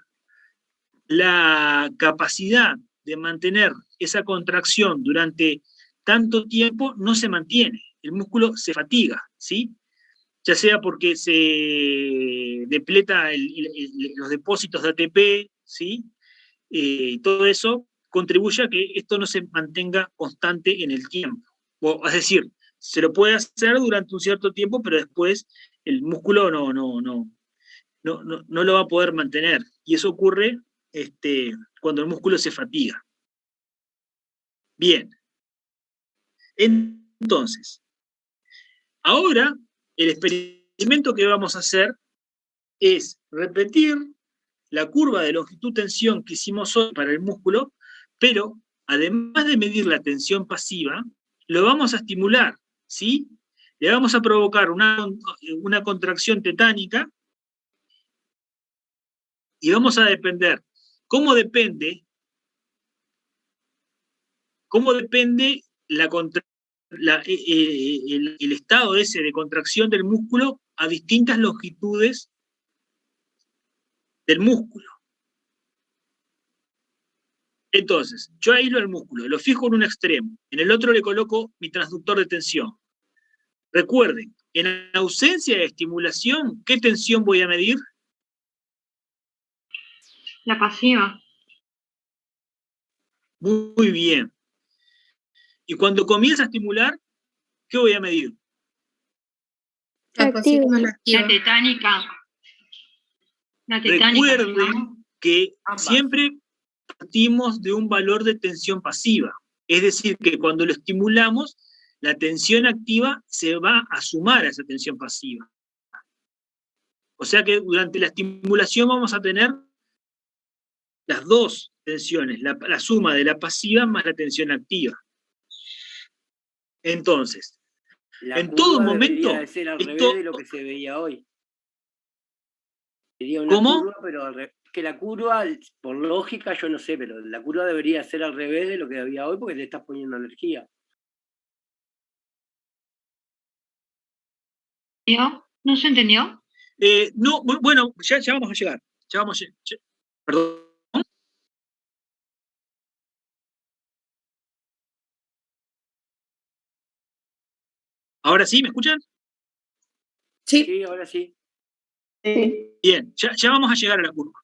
la capacidad de mantener esa contracción durante tanto tiempo no se mantiene, el músculo se fatiga, ¿sí? Ya sea porque se depleta los depósitos de ATP, ¿sí? Y todo eso, contribuye a que esto no se mantenga constante en el tiempo. Es decir, se lo puede hacer durante un cierto tiempo, pero después el músculo no lo va a poder mantener. Y eso ocurre cuando el músculo se fatiga. Bien. Entonces, ahora el experimento que vamos a hacer es repetir la curva de longitud-tensión que hicimos hoy para el músculo, pero además de medir la tensión pasiva, lo vamos a estimular, ¿sí? Le vamos a provocar una contracción tetánica y vamos a depender. ¿Cómo depende el estado ese de contracción del músculo a distintas longitudes del músculo? Entonces, yo aíslo el músculo, lo fijo en un extremo, en el otro le coloco mi transductor de tensión. Recuerden, en ausencia de estimulación, ¿qué tensión voy a medir? La pasiva. Muy bien. Y cuando comienza a estimular, ¿qué voy a medir? La pasiva más la activa. La tetánica. La tetánica. Recuerden que siempre partimos de un valor de tensión pasiva. Es decir, que cuando lo estimulamos, la tensión activa se va a sumar a esa tensión pasiva. O sea que durante la estimulación vamos a tener las dos tensiones, la suma de la pasiva más la tensión activa. Entonces, en todo momento... Debería ser al revés de lo que se veía hoy. Sería una ¿Cómo? curva, pero que la curva, por lógica, yo no sé, pero la curva debería ser al revés de lo que había hoy porque le estás poniendo energía. ¿No se entendió? No, bueno, ya vamos a llegar. Perdón. ¿Ahora sí? ¿Me escuchan? Sí, ahora sí. Bien, ya vamos a llegar a la curva.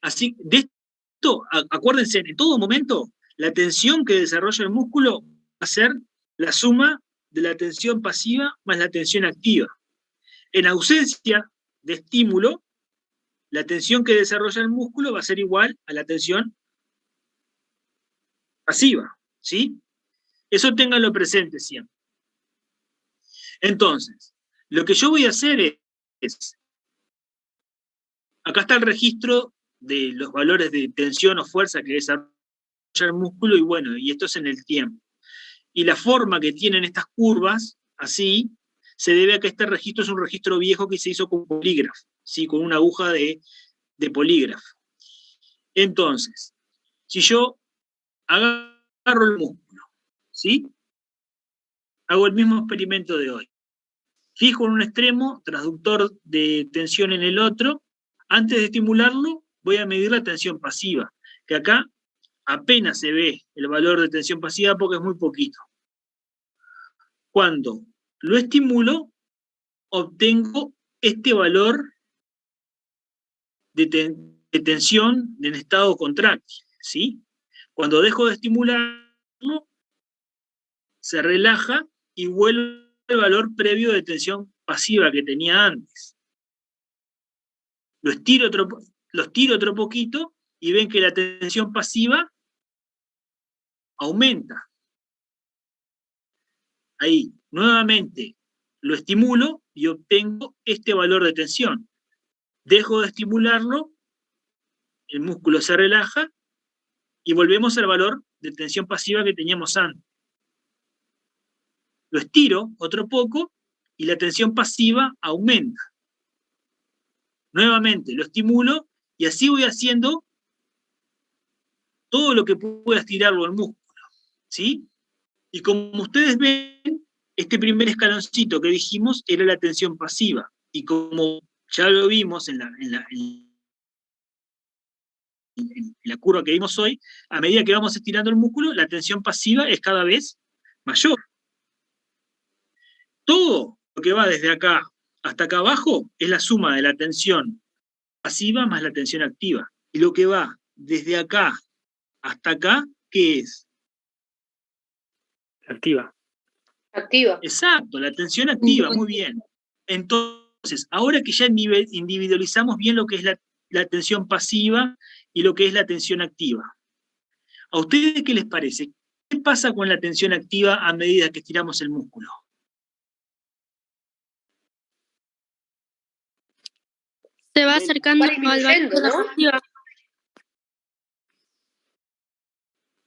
Así, de esto, acuérdense, en todo momento, la tensión que desarrolla el músculo va a ser la suma de la tensión pasiva más la tensión activa. En ausencia de estímulo, la tensión que desarrolla el músculo va a ser igual a la tensión pasiva, ¿sí? Eso ténganlo presente siempre. Entonces, lo que yo voy a hacer es acá está el registro de los valores de tensión o fuerza que desarrolla el músculo, y bueno, y esto es en el tiempo. Y la forma que tienen estas curvas, así, se debe a que este registro es un registro viejo que se hizo con polígrafo, ¿sí? Con una aguja de polígrafo. Entonces, si yo agarro el músculo, ¿sí? Hago el mismo experimento de hoy. Fijo en un extremo, transductor de tensión en el otro. Antes de estimularlo, voy a medir la tensión pasiva, que acá apenas se ve el valor de tensión pasiva porque es muy poquito. Cuando lo estimulo, obtengo este valor de tensión en estado contráctil, ¿sí? Cuando dejo de estimularlo, se relaja y vuelve al valor previo de tensión pasiva que tenía antes. Los tiro otro poquito y ven que la tensión pasiva aumenta. Ahí, nuevamente, lo estimulo y obtengo este valor de tensión. Dejo de estimularlo, el músculo se relaja y volvemos al valor de tensión pasiva que teníamos antes. Lo estiro otro poco y la tensión pasiva aumenta. Nuevamente lo estimulo y así voy haciendo todo lo que pueda estirarlo el músculo, ¿sí? Y como ustedes ven, este primer escaloncito que dijimos era la tensión pasiva. Y como ya lo vimos en la curva que vimos hoy, a medida que vamos estirando el músculo, la tensión pasiva es cada vez mayor. Todo lo que va desde acá hasta acá abajo es la suma de la tensión pasiva más la tensión activa. Y lo que va desde acá hasta acá, ¿qué es? Activa. Activa. Exacto, la tensión activa, muy bien. Entonces, ahora que ya individualizamos bien lo que es la tensión pasiva y lo que es la tensión activa, ¿a ustedes qué les parece? ¿Qué pasa con la tensión activa a medida que estiramos el músculo? Se va acercando Va al valor disminuyendo, de la ¿no? pasiva.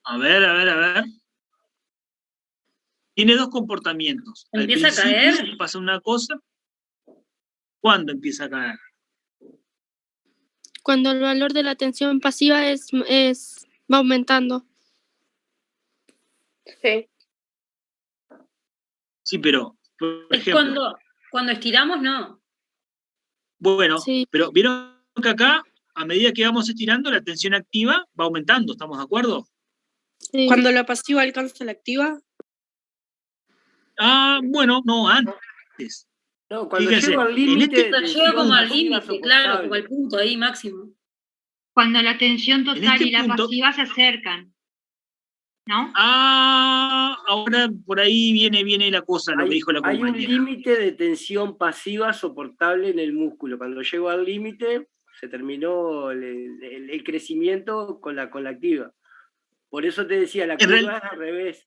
A ver. Tiene dos comportamientos. ¿Empieza a Al principio caer? pasa una cosa. ¿Cuándo empieza a caer? Cuando el valor de la tensión pasiva va aumentando. Sí. Sí, pero, por Es ejemplo, cuando estiramos, no. bueno, Sí. pero vieron que acá, a medida que vamos estirando, la tensión activa va aumentando, ¿estamos de acuerdo? Sí. Cuando la pasiva alcanza la activa, Ah, bueno, no, antes. No, cuando Fíjense, llego al en límite. este Cuando llega como al pasiva límite, claro, como soportable. al punto ahí máximo. Cuando la tensión total este y la punto- pasiva se acercan, ¿no? Ahora por ahí viene la cosa, lo que dijo la Hay un compañera. límite de tensión pasiva soportable en el músculo. Cuando llego al límite, se terminó el crecimiento con la activa. Por eso te decía, la curva es al revés.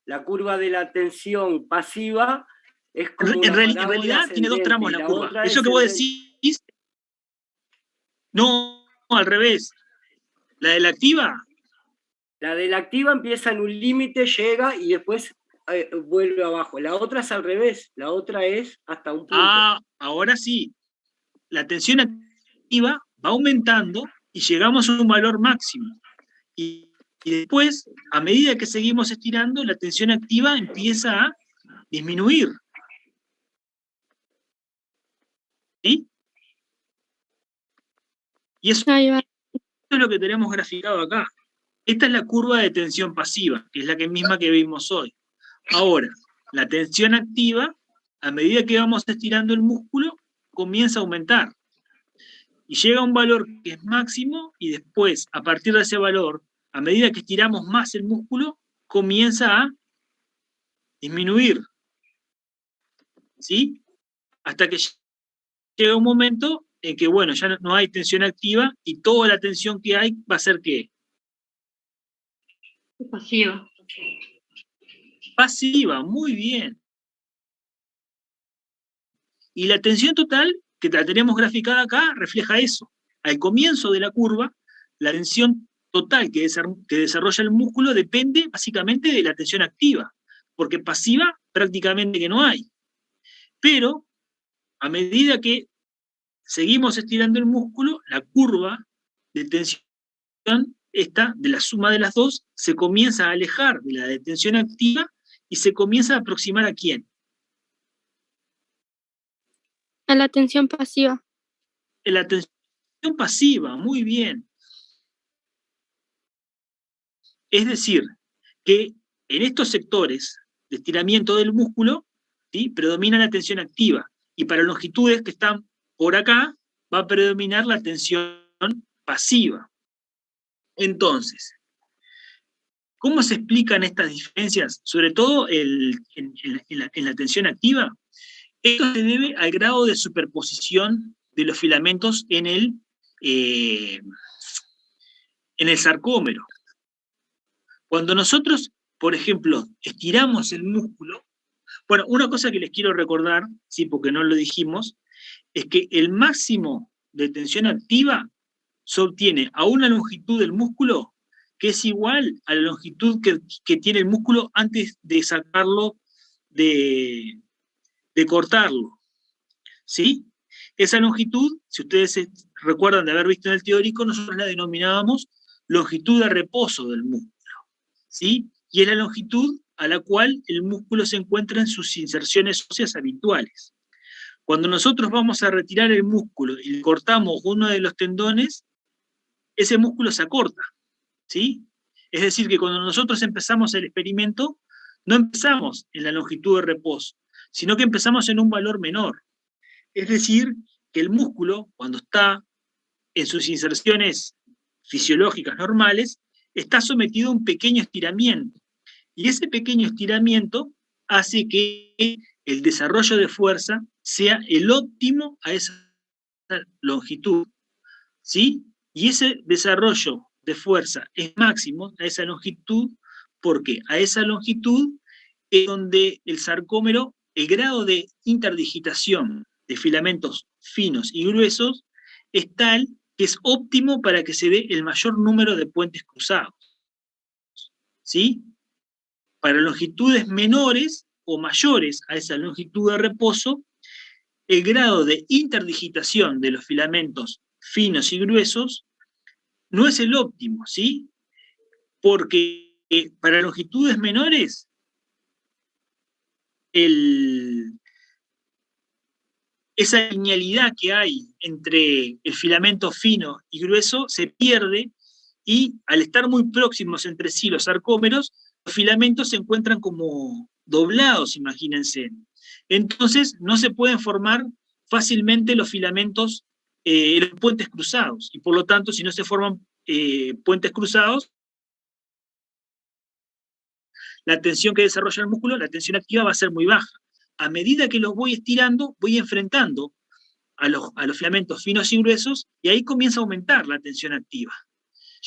La curva de la tensión pasiva es como En una parábola realidad tiene dos ascendente, tramos y la la curva. otra Eso que vos descendente. decís, no, al revés. La de la activa, La de la activa empieza en un límite, llega y después vuelve abajo. La otra es al revés. La otra es hasta un punto. ahora sí. La tensión activa va aumentando y llegamos a un valor máximo. Y después, a medida que seguimos estirando, la tensión activa empieza a disminuir. ¿Sí? Y eso Ahí va. es lo que tenemos graficado acá. Esta es la curva de tensión pasiva, que es la misma que vimos hoy. Ahora, la tensión activa, a medida que vamos estirando el músculo, comienza a aumentar. Y llega a un valor que es máximo, y después, a partir de ese valor, a medida que estiramos más el músculo, comienza a disminuir. ¿Sí? Hasta que llega un momento en que, bueno, ya no hay tensión activa y toda la tensión que hay va a ser ¿qué? Pasiva. Pasiva, muy bien. Y la tensión total, que la tenemos graficada acá, refleja eso. Al comienzo de la curva, la tensión total que desarrolla el músculo depende básicamente de la tensión activa, porque pasiva prácticamente que no hay. Pero, a medida que seguimos estirando el músculo, la curva de tensión, esta, de la suma de las dos, se comienza a alejar de la de tensión activa y se comienza a aproximar ¿a quién? A la tensión pasiva. La tensión pasiva, muy bien. Es decir, que en estos sectores de estiramiento del músculo, ¿sí?, predomina la tensión activa, y para longitudes que están por acá, va a predominar la tensión pasiva. Entonces, ¿cómo se explican estas diferencias? Sobre todo en la tensión activa. Esto se debe al grado de superposición de los filamentos en el sarcómero. Cuando nosotros, por ejemplo, estiramos el músculo, bueno, una cosa que les quiero recordar, sí, porque no lo dijimos, es que el máximo de tensión activa se obtiene a una longitud del músculo que es igual a la longitud que tiene el músculo antes de sacarlo, de cortarlo. ¿Sí? Esa longitud, si ustedes se recuerdan de haber visto en el teórico, nosotros la denominábamos longitud de reposo del músculo. ¿Sí? Y es la longitud a la cual el músculo se encuentra en sus inserciones óseas habituales. Cuando nosotros vamos a retirar el músculo y cortamos uno de los tendones, ese músculo se acorta. ¿Sí? Es decir, que cuando nosotros empezamos el experimento, no empezamos en la longitud de reposo, sino que empezamos en un valor menor. Es decir, que el músculo, cuando está en sus inserciones fisiológicas normales, está sometido a un pequeño estiramiento. Y ese pequeño estiramiento hace que el desarrollo de fuerza sea el óptimo a esa longitud, ¿sí? Y ese desarrollo de fuerza es máximo a esa longitud, porque a esa longitud es donde el sarcómero, el grado de interdigitación de filamentos finos y gruesos es tal que es óptimo para que se dé el mayor número de puentes cruzados, ¿sí? Para longitudes menores o mayores a esa longitud de reposo, el grado de interdigitación de los filamentos finos y gruesos no es el óptimo, ¿sí? Porque para longitudes menores, esa linealidad que hay entre el filamento fino y grueso se pierde, y al estar muy próximos entre sí los sarcómeros, los filamentos se encuentran como doblados, imagínense. Entonces no se pueden formar fácilmente los filamentos, los puentes cruzados, y por lo tanto, si no se forman puentes cruzados, la tensión que desarrolla el músculo, la tensión activa va a ser muy baja. A medida que los voy estirando, voy enfrentando a los filamentos finos y gruesos, y ahí comienza a aumentar la tensión activa.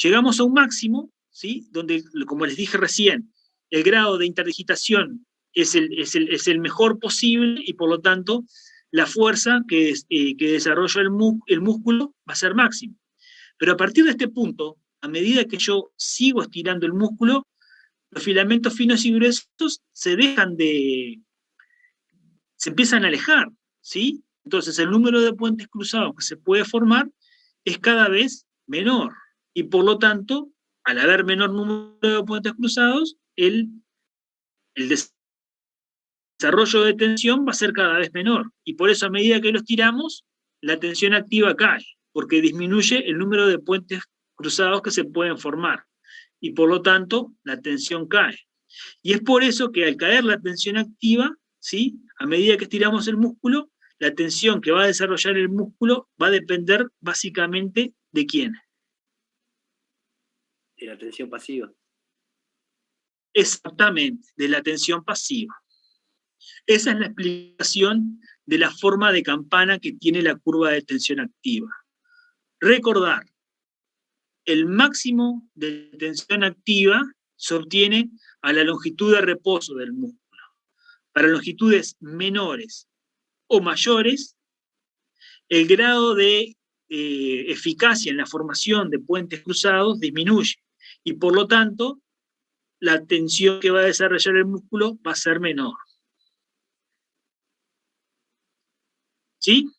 Llegamos a un máximo, ¿sí? Donde, como les dije recién, el grado de interdigitación es el mejor posible, y por lo tanto la fuerza que desarrolla el músculo va a ser máxima. Pero a partir de este punto, a medida que yo sigo estirando el músculo, los filamentos finos y gruesos se empiezan a alejar, ¿sí? Entonces el número de puentes cruzados que se puede formar es cada vez menor, y por lo tanto, al haber menor número de puentes cruzados, el desarrollo de tensión va a ser cada vez menor, y por eso a medida que lo estiramos, la tensión activa cae, porque disminuye el número de puentes cruzados que se pueden formar, y por lo tanto la tensión cae. Y es por eso que al caer la tensión activa, ¿sí? A medida que estiramos el músculo, la tensión que va a desarrollar el músculo va a depender básicamente ¿de quién? De la tensión pasiva. Exactamente, de la tensión pasiva. Esa es la explicación de la forma de campana que tiene la curva de tensión activa. Recordar, el máximo de tensión activa se obtiene a la longitud de reposo del músculo. Para longitudes menores o mayores, el grado de eficacia en la formación de puentes cruzados disminuye, y por lo tanto, la tensión que va a desarrollar el músculo va a ser menor. ¿Sí?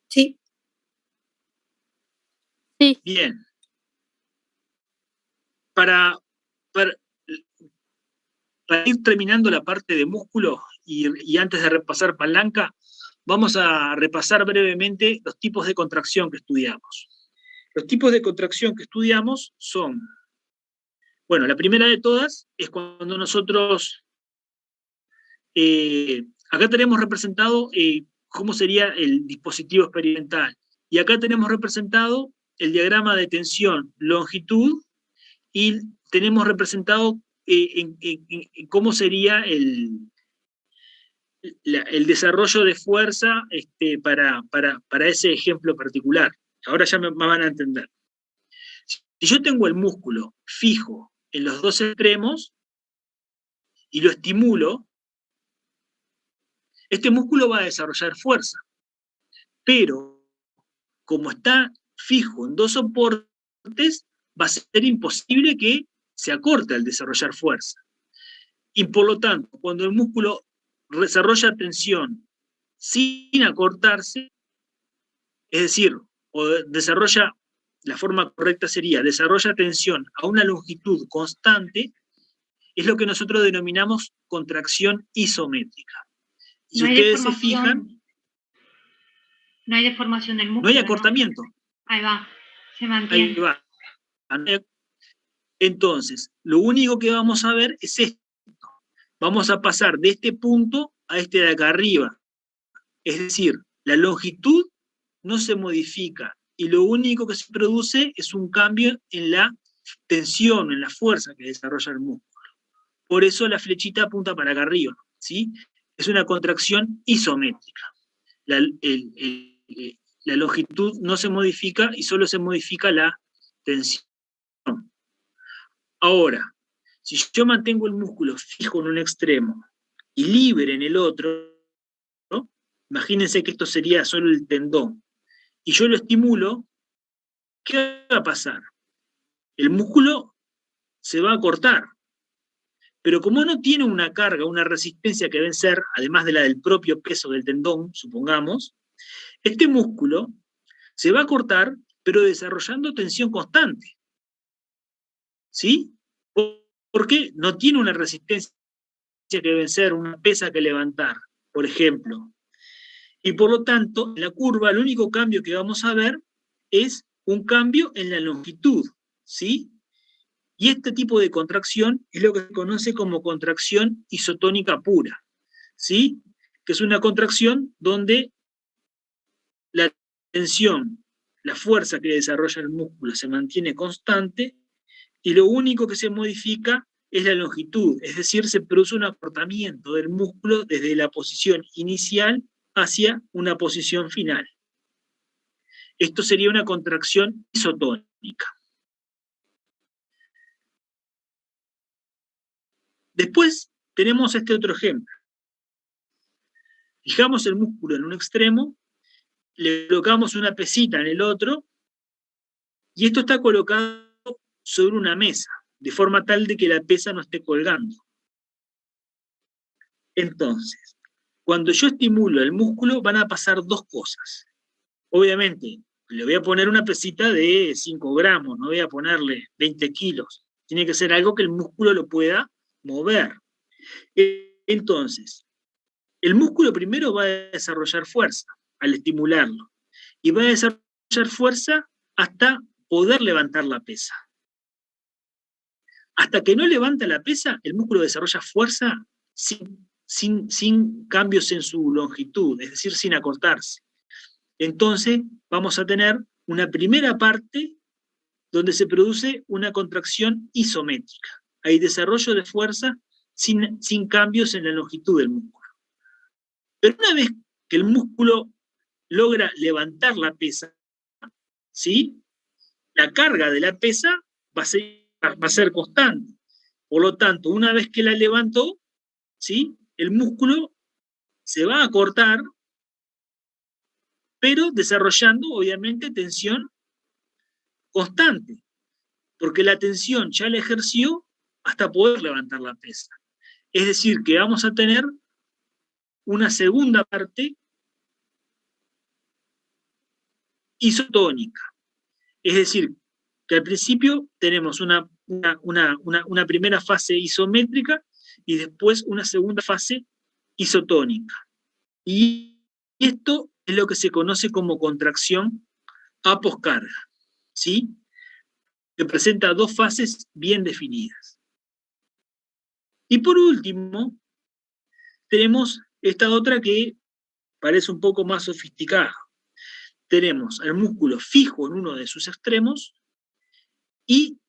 Sí. Bien. Para ir terminando la parte de músculo y antes de repasar palanca, vamos a repasar brevemente los tipos de contracción que estudiamos. Los tipos de contracción que estudiamos son, bueno, la primera de todas es cuando nosotros, acá tenemos representado cómo sería el dispositivo experimental, y acá tenemos representado el diagrama de tensión, longitud, y tenemos representado cómo sería el desarrollo de fuerza para ese ejemplo particular. Ahora ya me van a entender. Si yo tengo el músculo fijo en los dos extremos y lo estimulo, este músculo va a desarrollar fuerza. Pero, como está fijo en dos soportes, va a ser imposible que se acorte al desarrollar fuerza. Y por lo tanto, cuando el músculo desarrolla tensión sin acortarse, es decir, o desarrolla, la forma correcta sería, desarrolla tensión a una longitud constante, es lo que nosotros denominamos contracción isométrica. Si ustedes se fijan, no hay deformación del músculo. no hay acortamiento. ¿No? Ahí va, se mantiene. Ahí va. Entonces, lo único que vamos a ver es esto. Vamos a pasar de este punto a este de acá arriba. Es decir, la longitud no se modifica, y lo único que se produce es un cambio en la tensión, en la fuerza que desarrolla el músculo. Por eso la flechita apunta para acá arriba, ¿sí? Es una contracción isométrica. La longitud no se modifica y solo se modifica la tensión. Ahora, si yo mantengo el músculo fijo en un extremo y libre en el otro, ¿no? Imagínense que esto sería solo el tendón, y yo lo estimulo, ¿qué va a pasar? El músculo se va a cortar, pero como no tiene una carga, una resistencia que vencer, además de la del propio peso del tendón, supongamos, este músculo se va a cortar, pero desarrollando tensión constante. ¿Sí? Porque no tiene una resistencia que vencer, una pesa que levantar, por ejemplo. Y por lo tanto, en la curva, el único cambio que vamos a ver es un cambio en la longitud, ¿sí? Y este tipo de contracción es lo que se conoce como contracción isotónica pura, ¿sí? Que es una contracción donde la tensión, la fuerza que desarrolla el músculo se mantiene constante y lo único que se modifica es la longitud, es decir, se produce un acortamiento del músculo desde la posición inicial hacia una posición final. Esto sería una contracción isotónica. Después tenemos este otro ejemplo. Fijamos el músculo en un extremo, le colocamos una pesita en el otro, y esto está colocado sobre una mesa, de forma tal de que la pesa no esté colgando. Entonces, cuando yo estimulo el músculo van a pasar dos cosas. Obviamente, le voy a poner una pesita de 5 gramos, no voy a ponerle 20 kilos. Tiene que ser algo que el músculo lo pueda mover. Entonces, el músculo primero va a desarrollar fuerza al estimularlo, y va a desarrollar fuerza hasta poder levantar la pesa. Hasta que no levanta la pesa, el músculo desarrolla fuerza sin cambios en su longitud, es decir, sin acortarse. Entonces vamos a tener una primera parte donde se produce una contracción isométrica. Hay desarrollo de fuerza sin cambios en la longitud del músculo. Pero una vez que el músculo logra levantar la pesa, ¿sí? La carga de la pesa va a ser constante. Por lo tanto, una vez que la levantó, ¿sí? El músculo se va a cortar, pero desarrollando, obviamente, tensión constante, porque la tensión ya la ejerció hasta poder levantar la pesa. Es decir, que vamos a tener una segunda parte isotónica. Es decir, que al principio tenemos una primera fase isométrica y después una segunda fase isotónica. Y esto es lo que se conoce como contracción a poscarga, ¿sí? Que presenta dos fases bien definidas. Y por último, tenemos esta otra que parece un poco más sofisticada. Tenemos el músculo fijo en uno de sus extremos y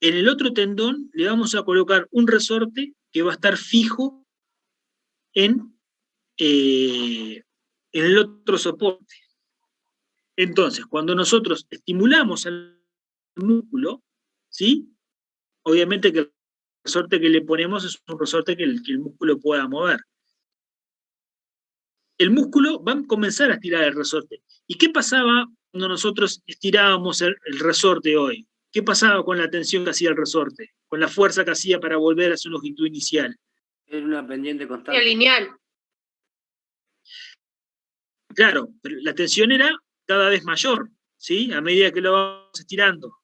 en el otro tendón le vamos a colocar un resorte que va a estar fijo en el otro soporte. Entonces, cuando nosotros estimulamos al músculo, ¿sí? Obviamente que el resorte que le ponemos es un resorte que el músculo pueda mover. El músculo va a comenzar a estirar el resorte. ¿Y qué pasaba cuando nosotros estirábamos el resorte hoy? ¿Qué pasaba con la tensión que hacía el resorte? Con la fuerza que hacía para volver a su longitud inicial. Era una pendiente constante. Lineal. Claro, pero la tensión era cada vez mayor, ¿sí? A medida que lo vamos estirando.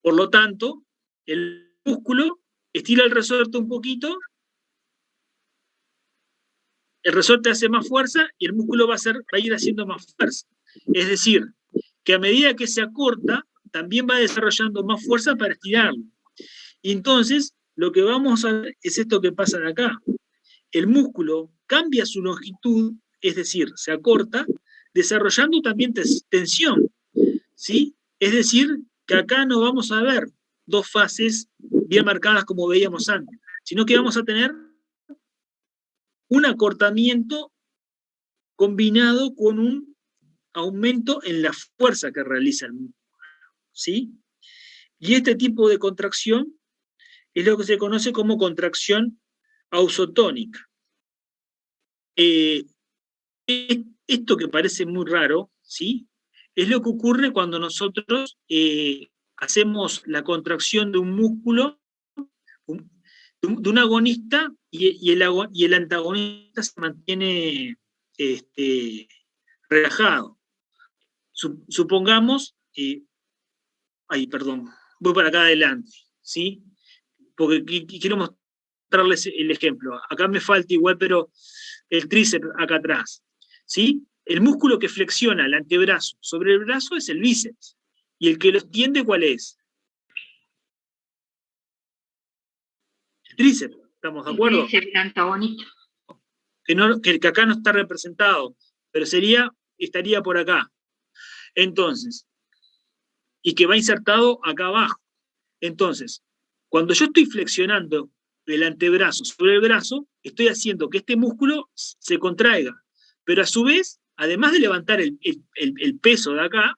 Por lo tanto, el músculo estira el resorte un poquito, el resorte hace más fuerza y el músculo va a ir haciendo más fuerza. Es decir, que a medida que se acorta, también va desarrollando más fuerza para estirarlo. Y entonces, lo que vamos a ver es esto que pasa de acá. El músculo cambia su longitud, es decir, se acorta, desarrollando también tensión, ¿sí? Es decir, que acá no vamos a ver dos fases bien marcadas como veíamos antes, sino que vamos a tener un acortamiento combinado con un aumento en la fuerza que realiza el músculo, ¿sí? Y este tipo de contracción es lo que se conoce como contracción ausotónica. Esto que parece muy raro, ¿sí? Es lo que ocurre cuando nosotros hacemos la contracción de un músculo, de un agonista, y el antagonista se mantiene relajado. Supongamos, perdón, voy para acá adelante, ¿sí? Porque quiero mostrarles el ejemplo. Acá me falta igual, pero el tríceps acá atrás, ¿sí? El músculo que flexiona el antebrazo sobre el brazo es el bíceps. ¿Y el que lo extiende cuál es? El tríceps, ¿estamos de acuerdo? El tríceps, el antagonista. Que acá no está representado, pero estaría por acá. Entonces, y que va insertado acá abajo. Entonces, cuando yo estoy flexionando el antebrazo sobre el brazo, estoy haciendo que este músculo se contraiga. Pero a su vez, además de levantar el peso de acá,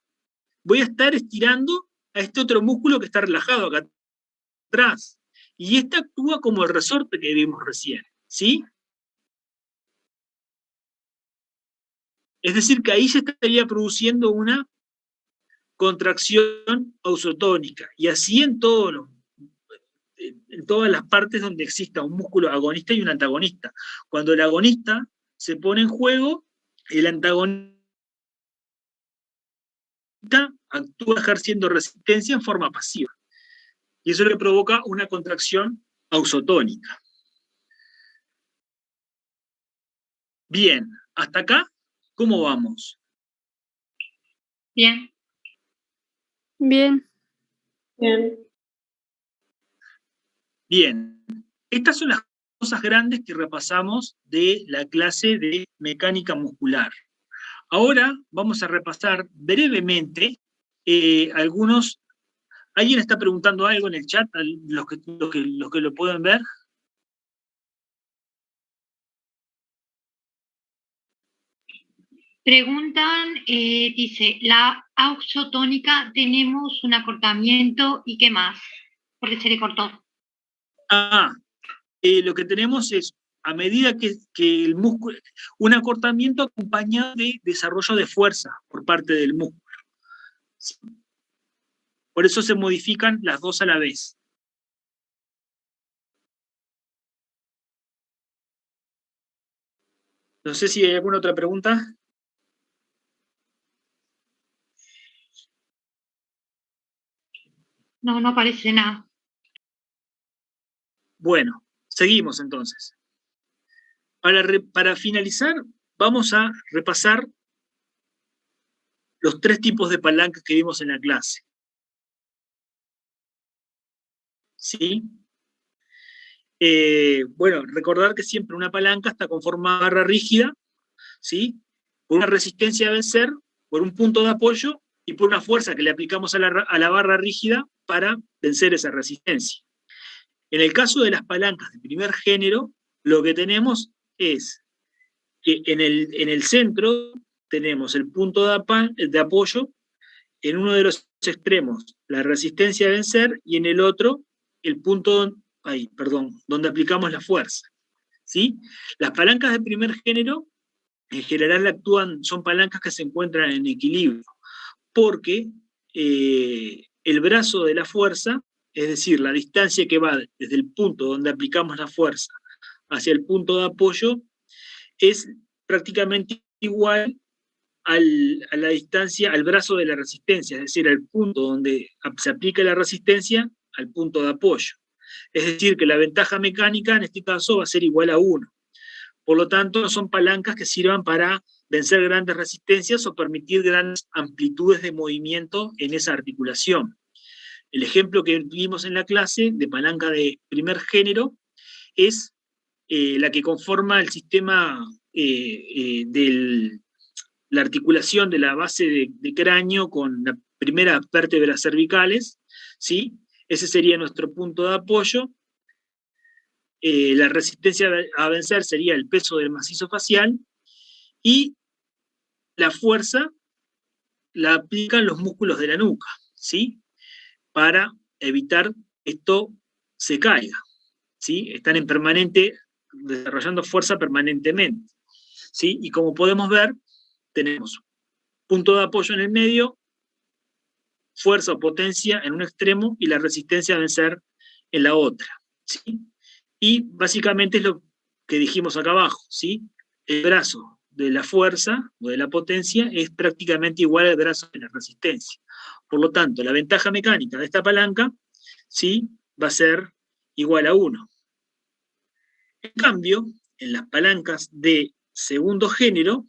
voy a estar estirando a este otro músculo que está relajado acá atrás. Y este actúa como el resorte que vimos recién, ¿sí? Es decir, que ahí se estaría produciendo una contracción ausotónica. Y así en todas las partes donde exista un músculo agonista y un antagonista. Cuando el agonista se pone en juego, el antagonista actúa ejerciendo resistencia en forma pasiva. Y eso le provoca una contracción ausotónica. Bien, hasta acá, ¿cómo vamos? Bien. Bien. Bien. Bien, estas son las cosas grandes que repasamos de la clase de mecánica muscular. Ahora vamos a repasar brevemente algunos. ¿Alguien está preguntando algo en el chat? Los que lo pueden ver. Preguntan, dice, la ausotónica tenemos un acortamiento y qué más, porque se le cortó. Lo que tenemos es, a medida que el músculo, un acortamiento acompañado de desarrollo de fuerza por parte del músculo. Por eso se modifican las dos a la vez. No sé si hay alguna otra pregunta. No, no aparece nada. Bueno, seguimos entonces. Para finalizar, vamos a repasar los 3 tipos de palancas que vimos en la clase. ¿Sí? Bueno, recordar que siempre una palanca está conformada de barra rígida, ¿sí? Por una resistencia a vencer, por un punto de apoyo y por una fuerza que le aplicamos a la barra rígida para vencer esa resistencia. En el caso de las palancas de primer género, lo que tenemos es que en el centro tenemos el punto de apoyo, en uno de los extremos la resistencia a vencer y en el otro el punto donde aplicamos la fuerza. ¿Sí? Las palancas de primer género en general son palancas que se encuentran en equilibrio, porque el brazo de la fuerza, es decir, la distancia que va desde el punto donde aplicamos la fuerza hacia el punto de apoyo, es prácticamente igual a la distancia, al brazo de la resistencia, es decir, al punto donde se aplica la resistencia al punto de apoyo. Es decir, que la ventaja mecánica en este caso va a ser igual a 1. Por lo tanto, no son palancas que sirvan para vencer grandes resistencias o permitir grandes amplitudes de movimiento en esa articulación. El ejemplo que vimos en la clase de palanca de primer género es la que conforma el sistema de la articulación de la base de cráneo con primeras vértebras cervicales, ¿sí? Ese sería nuestro punto de apoyo. La resistencia a vencer sería el peso del macizo facial, y la fuerza la aplican los músculos de la nuca, ¿sí? Para evitar que esto se caiga, ¿sí? Están en permanente, desarrollando fuerza permanentemente, ¿sí? Y como podemos ver, tenemos punto de apoyo en el medio, fuerza o potencia en un extremo y la resistencia a vencer en la otra, ¿sí? Y básicamente es lo que dijimos acá abajo, ¿sí? El brazo de la fuerza o de la potencia es prácticamente igual al brazo de la resistencia. Por lo tanto, la ventaja mecánica de esta palanca, ¿sí? Va a ser igual a 1. En cambio, en las palancas de segundo género,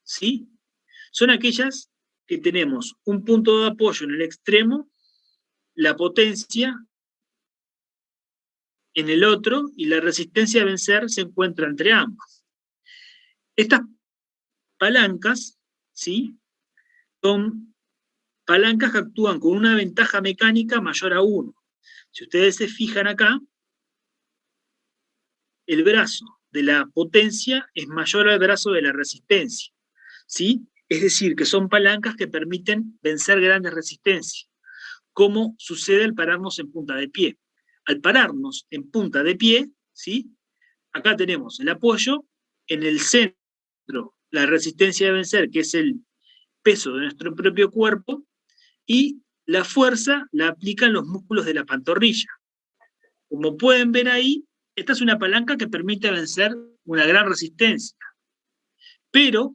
¿sí? Son aquellas que tenemos un punto de apoyo en el extremo, la potencia en el otro, y la resistencia a vencer se encuentra entre ambos. Estas palancas, ¿sí? Son palancas que actúan con una ventaja mecánica mayor a 1. Si ustedes se fijan acá, el brazo de la potencia es mayor al brazo de la resistencia, ¿sí? Es decir, que son palancas que permiten vencer grandes resistencias, como sucede al pararnos en punta de pie. Al pararnos en punta de pie, ¿sí? Acá tenemos el apoyo, en el centro la resistencia de vencer, que es el peso de nuestro propio cuerpo, y la fuerza la aplican los músculos de la pantorrilla. Como pueden ver ahí, esta es una palanca que permite vencer una gran resistencia. Pero,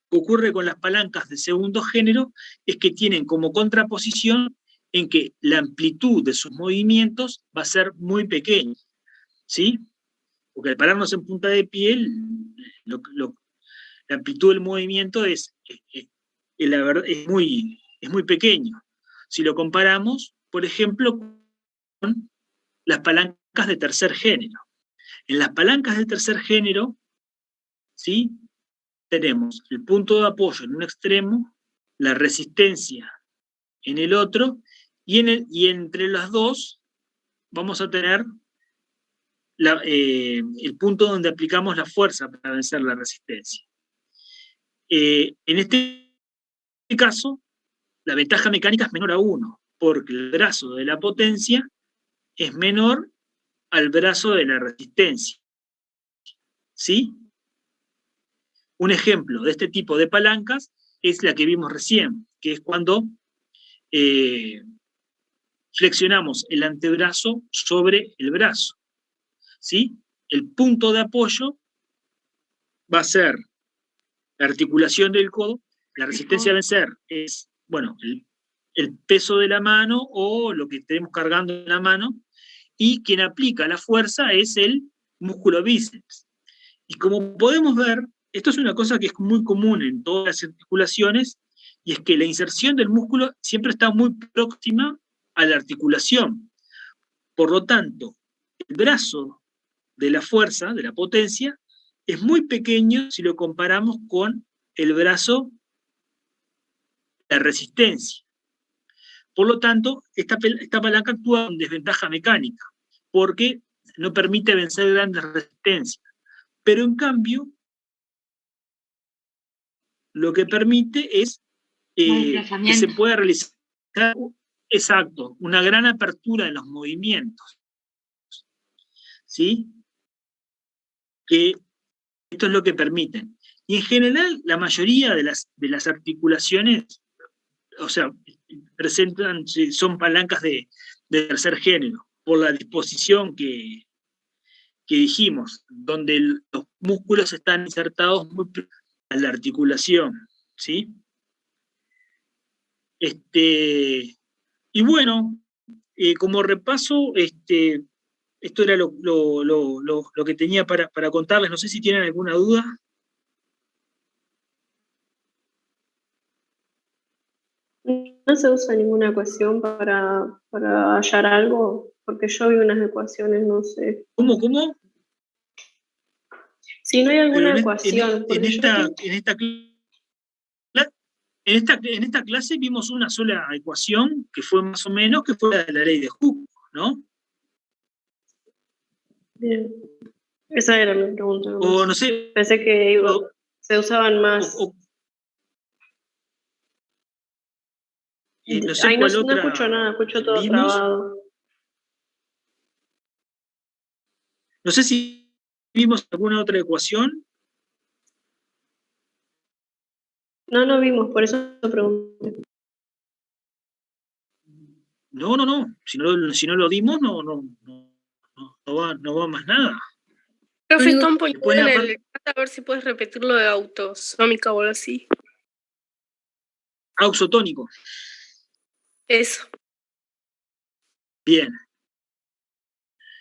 lo que ocurre con las palancas de segundo género es que tienen como contraposición en que la amplitud de sus movimientos va a ser muy pequeña, ¿sí? Porque al pararnos en punta de pie, la amplitud del movimiento es muy pequeño. Si lo comparamos, por ejemplo, con las palancas de tercer género. En las palancas de tercer género, ¿sí? Tenemos el punto de apoyo en un extremo, la resistencia en el otro, y entre las dos vamos a tener el punto donde aplicamos la fuerza para vencer la resistencia. En este caso, la ventaja mecánica es menor a 1, porque el brazo de la potencia es menor al brazo de la resistencia, ¿sí? Un ejemplo de este tipo de palancas es la que vimos recién, que es cuando flexionamos el antebrazo sobre el brazo, ¿sí? El punto de apoyo va a ser la articulación del codo, la resistencia a vencer es, bueno, el peso de la mano o lo que tenemos cargando en la mano, y quien aplica la fuerza es el músculo bíceps. Y como podemos ver, esto es una cosa que es muy común en todas las articulaciones, y es que la inserción del músculo siempre está muy próxima a la articulación. Por lo tanto, el brazo de la fuerza, de la potencia, es muy pequeño si lo comparamos con el brazo de la resistencia. Por lo tanto, esta palanca actúa con desventaja mecánica, porque no permite vencer grandes resistencias. Pero en cambio, lo que permite es que se pueda realizar, exacto, una gran apertura en los movimientos, ¿sí? Que esto es lo que permiten. Y en general, la mayoría de las articulaciones, o sea, son palancas de tercer género, por la disposición que dijimos, donde los músculos están insertados muy a la articulación, ¿sí? Y bueno, como repaso, esto era lo que tenía para contarles. No sé si tienen alguna duda. No se usa ninguna ecuación para hallar algo, porque yo vi unas ecuaciones, no sé. ¿Cómo? Si no hay alguna ecuación. En esta clase, En esta clase vimos una sola ecuación, que fue más o menos, que fue la de la ley de Hooke, ¿no? Bien. Esa era mi pregunta. O no sé. Pensé que se usaban más. No sé Ay, cuál no otra escucho nada, escucho todo vimos. trabado. No sé si vimos alguna otra ecuación. No vimos, por eso pregunté. No. Si no lo dimos, no va más nada. Profe, está un poquito Después en la el chat, a ver si puedes repetir lo de autosómica o algo así. Auxotónico. Eso. Bien.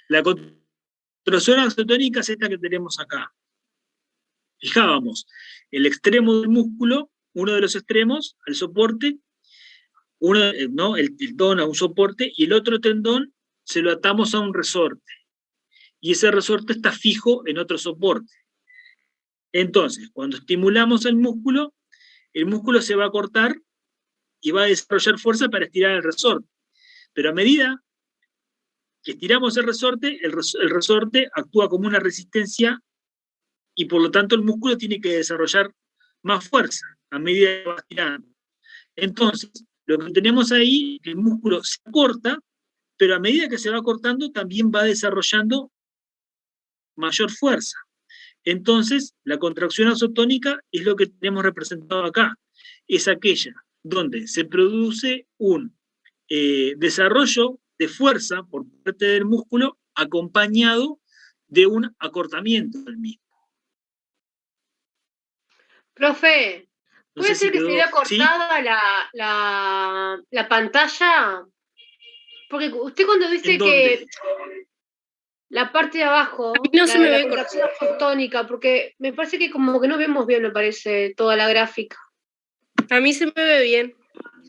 La contracción auxotónica es esta que tenemos acá. Fijábamos, el extremo del músculo, uno de los extremos, al soporte, el tendón a un soporte, y el otro tendón se lo atamos a un resorte. Y ese resorte está fijo en otro soporte. Entonces, cuando estimulamos el músculo se va a cortar y va a desarrollar fuerza para estirar el resorte. Pero a medida que estiramos el resorte actúa como una resistencia y por lo tanto el músculo tiene que desarrollar más fuerza a medida que va estirando. Entonces, lo que tenemos ahí es que el músculo se corta, pero a medida que se va cortando también va desarrollando mayor fuerza. Entonces, la contracción auxotónica es lo que tenemos representado acá. Es aquella donde se produce un desarrollo de fuerza por parte del músculo acompañado de un acortamiento del mismo. Profe, ¿puede ser que se vea cortada ¿Sí? la pantalla? Porque usted cuando dice que la parte de abajo, no se me ve contracción auxotónica, porque me parece que como que no vemos bien, me parece, toda la gráfica. A mí se me ve bien.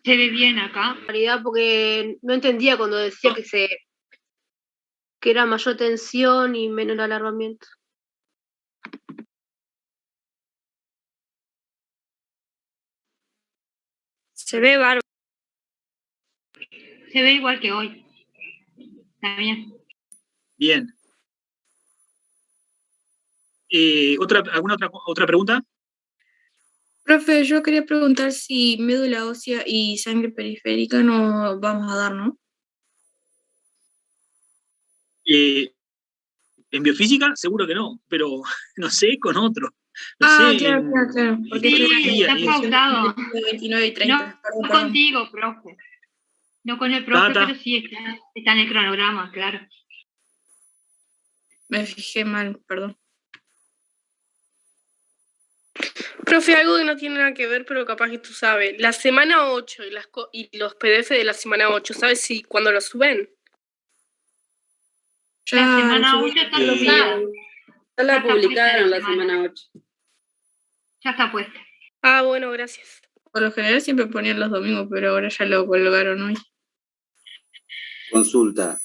Se ve bien acá. En realidad, porque no entendía cuando decía que era mayor tensión y menor alargamiento. Se ve bárbaro. Se ve igual que hoy. Está bien. Bien. ¿Alguna otra pregunta? Profe, yo quería preguntar si médula ósea y sangre periférica no vamos a dar, ¿no? En biofísica, seguro que no, pero no sé, con otro. No sé, claro. Porque sí, está pautado. 29 y 30. No contigo, profe. No con el profe, pero sí está en el cronograma, claro. Me fijé mal, perdón. Profe, algo que no tiene nada que ver, pero capaz que tú sabes. La semana 8 y los PDF de la semana 8, ¿sabes si cuándo los suben? La semana 8 está subida. Ya la publicaron la semana 8. Ya está puesta. Ah, bueno, gracias. Por lo general siempre ponían los domingos, pero ahora ya lo colgaron hoy. Consulta.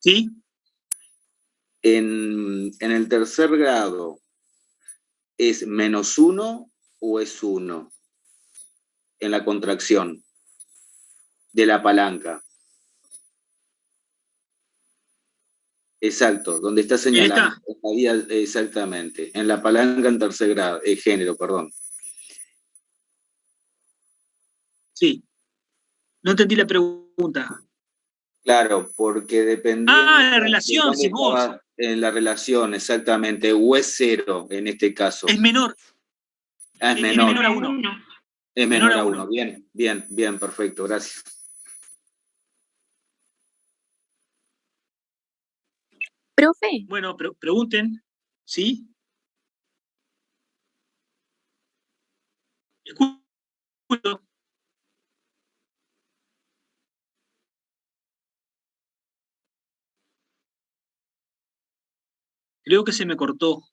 ¿Sí? En el tercer grado, ¿es -1 o es 1 en la contracción de la palanca? Exacto, donde está señalando. Exactamente, en la palanca en tercer grado, género, perdón. Sí. No entendí la pregunta. Claro, porque dependiendo... la relación, si vos. En la relación, exactamente, o es 0 en este caso. Es menor. Es menor. Es menor a 1. Es menor a 1. Bien, perfecto, gracias. Profe. Bueno, pregunten, ¿sí? Escucho. Creo que se me cortó.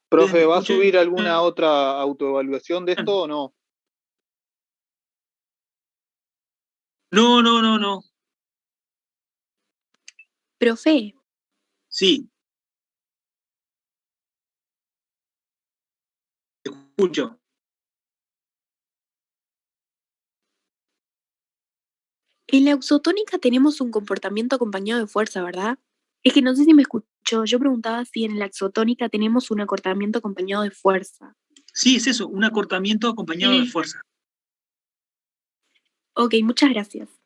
Profe, ¿va a subir alguna otra autoevaluación de esto o no? No. Profe. Sí. Escucho. En la auxotónica tenemos un comportamiento acompañado de fuerza, ¿verdad? Es que no sé si me escuchó. Yo preguntaba si en la exotónica tenemos un acortamiento acompañado de fuerza. Sí, es eso, un acortamiento acompañado de fuerza. Ok, muchas gracias.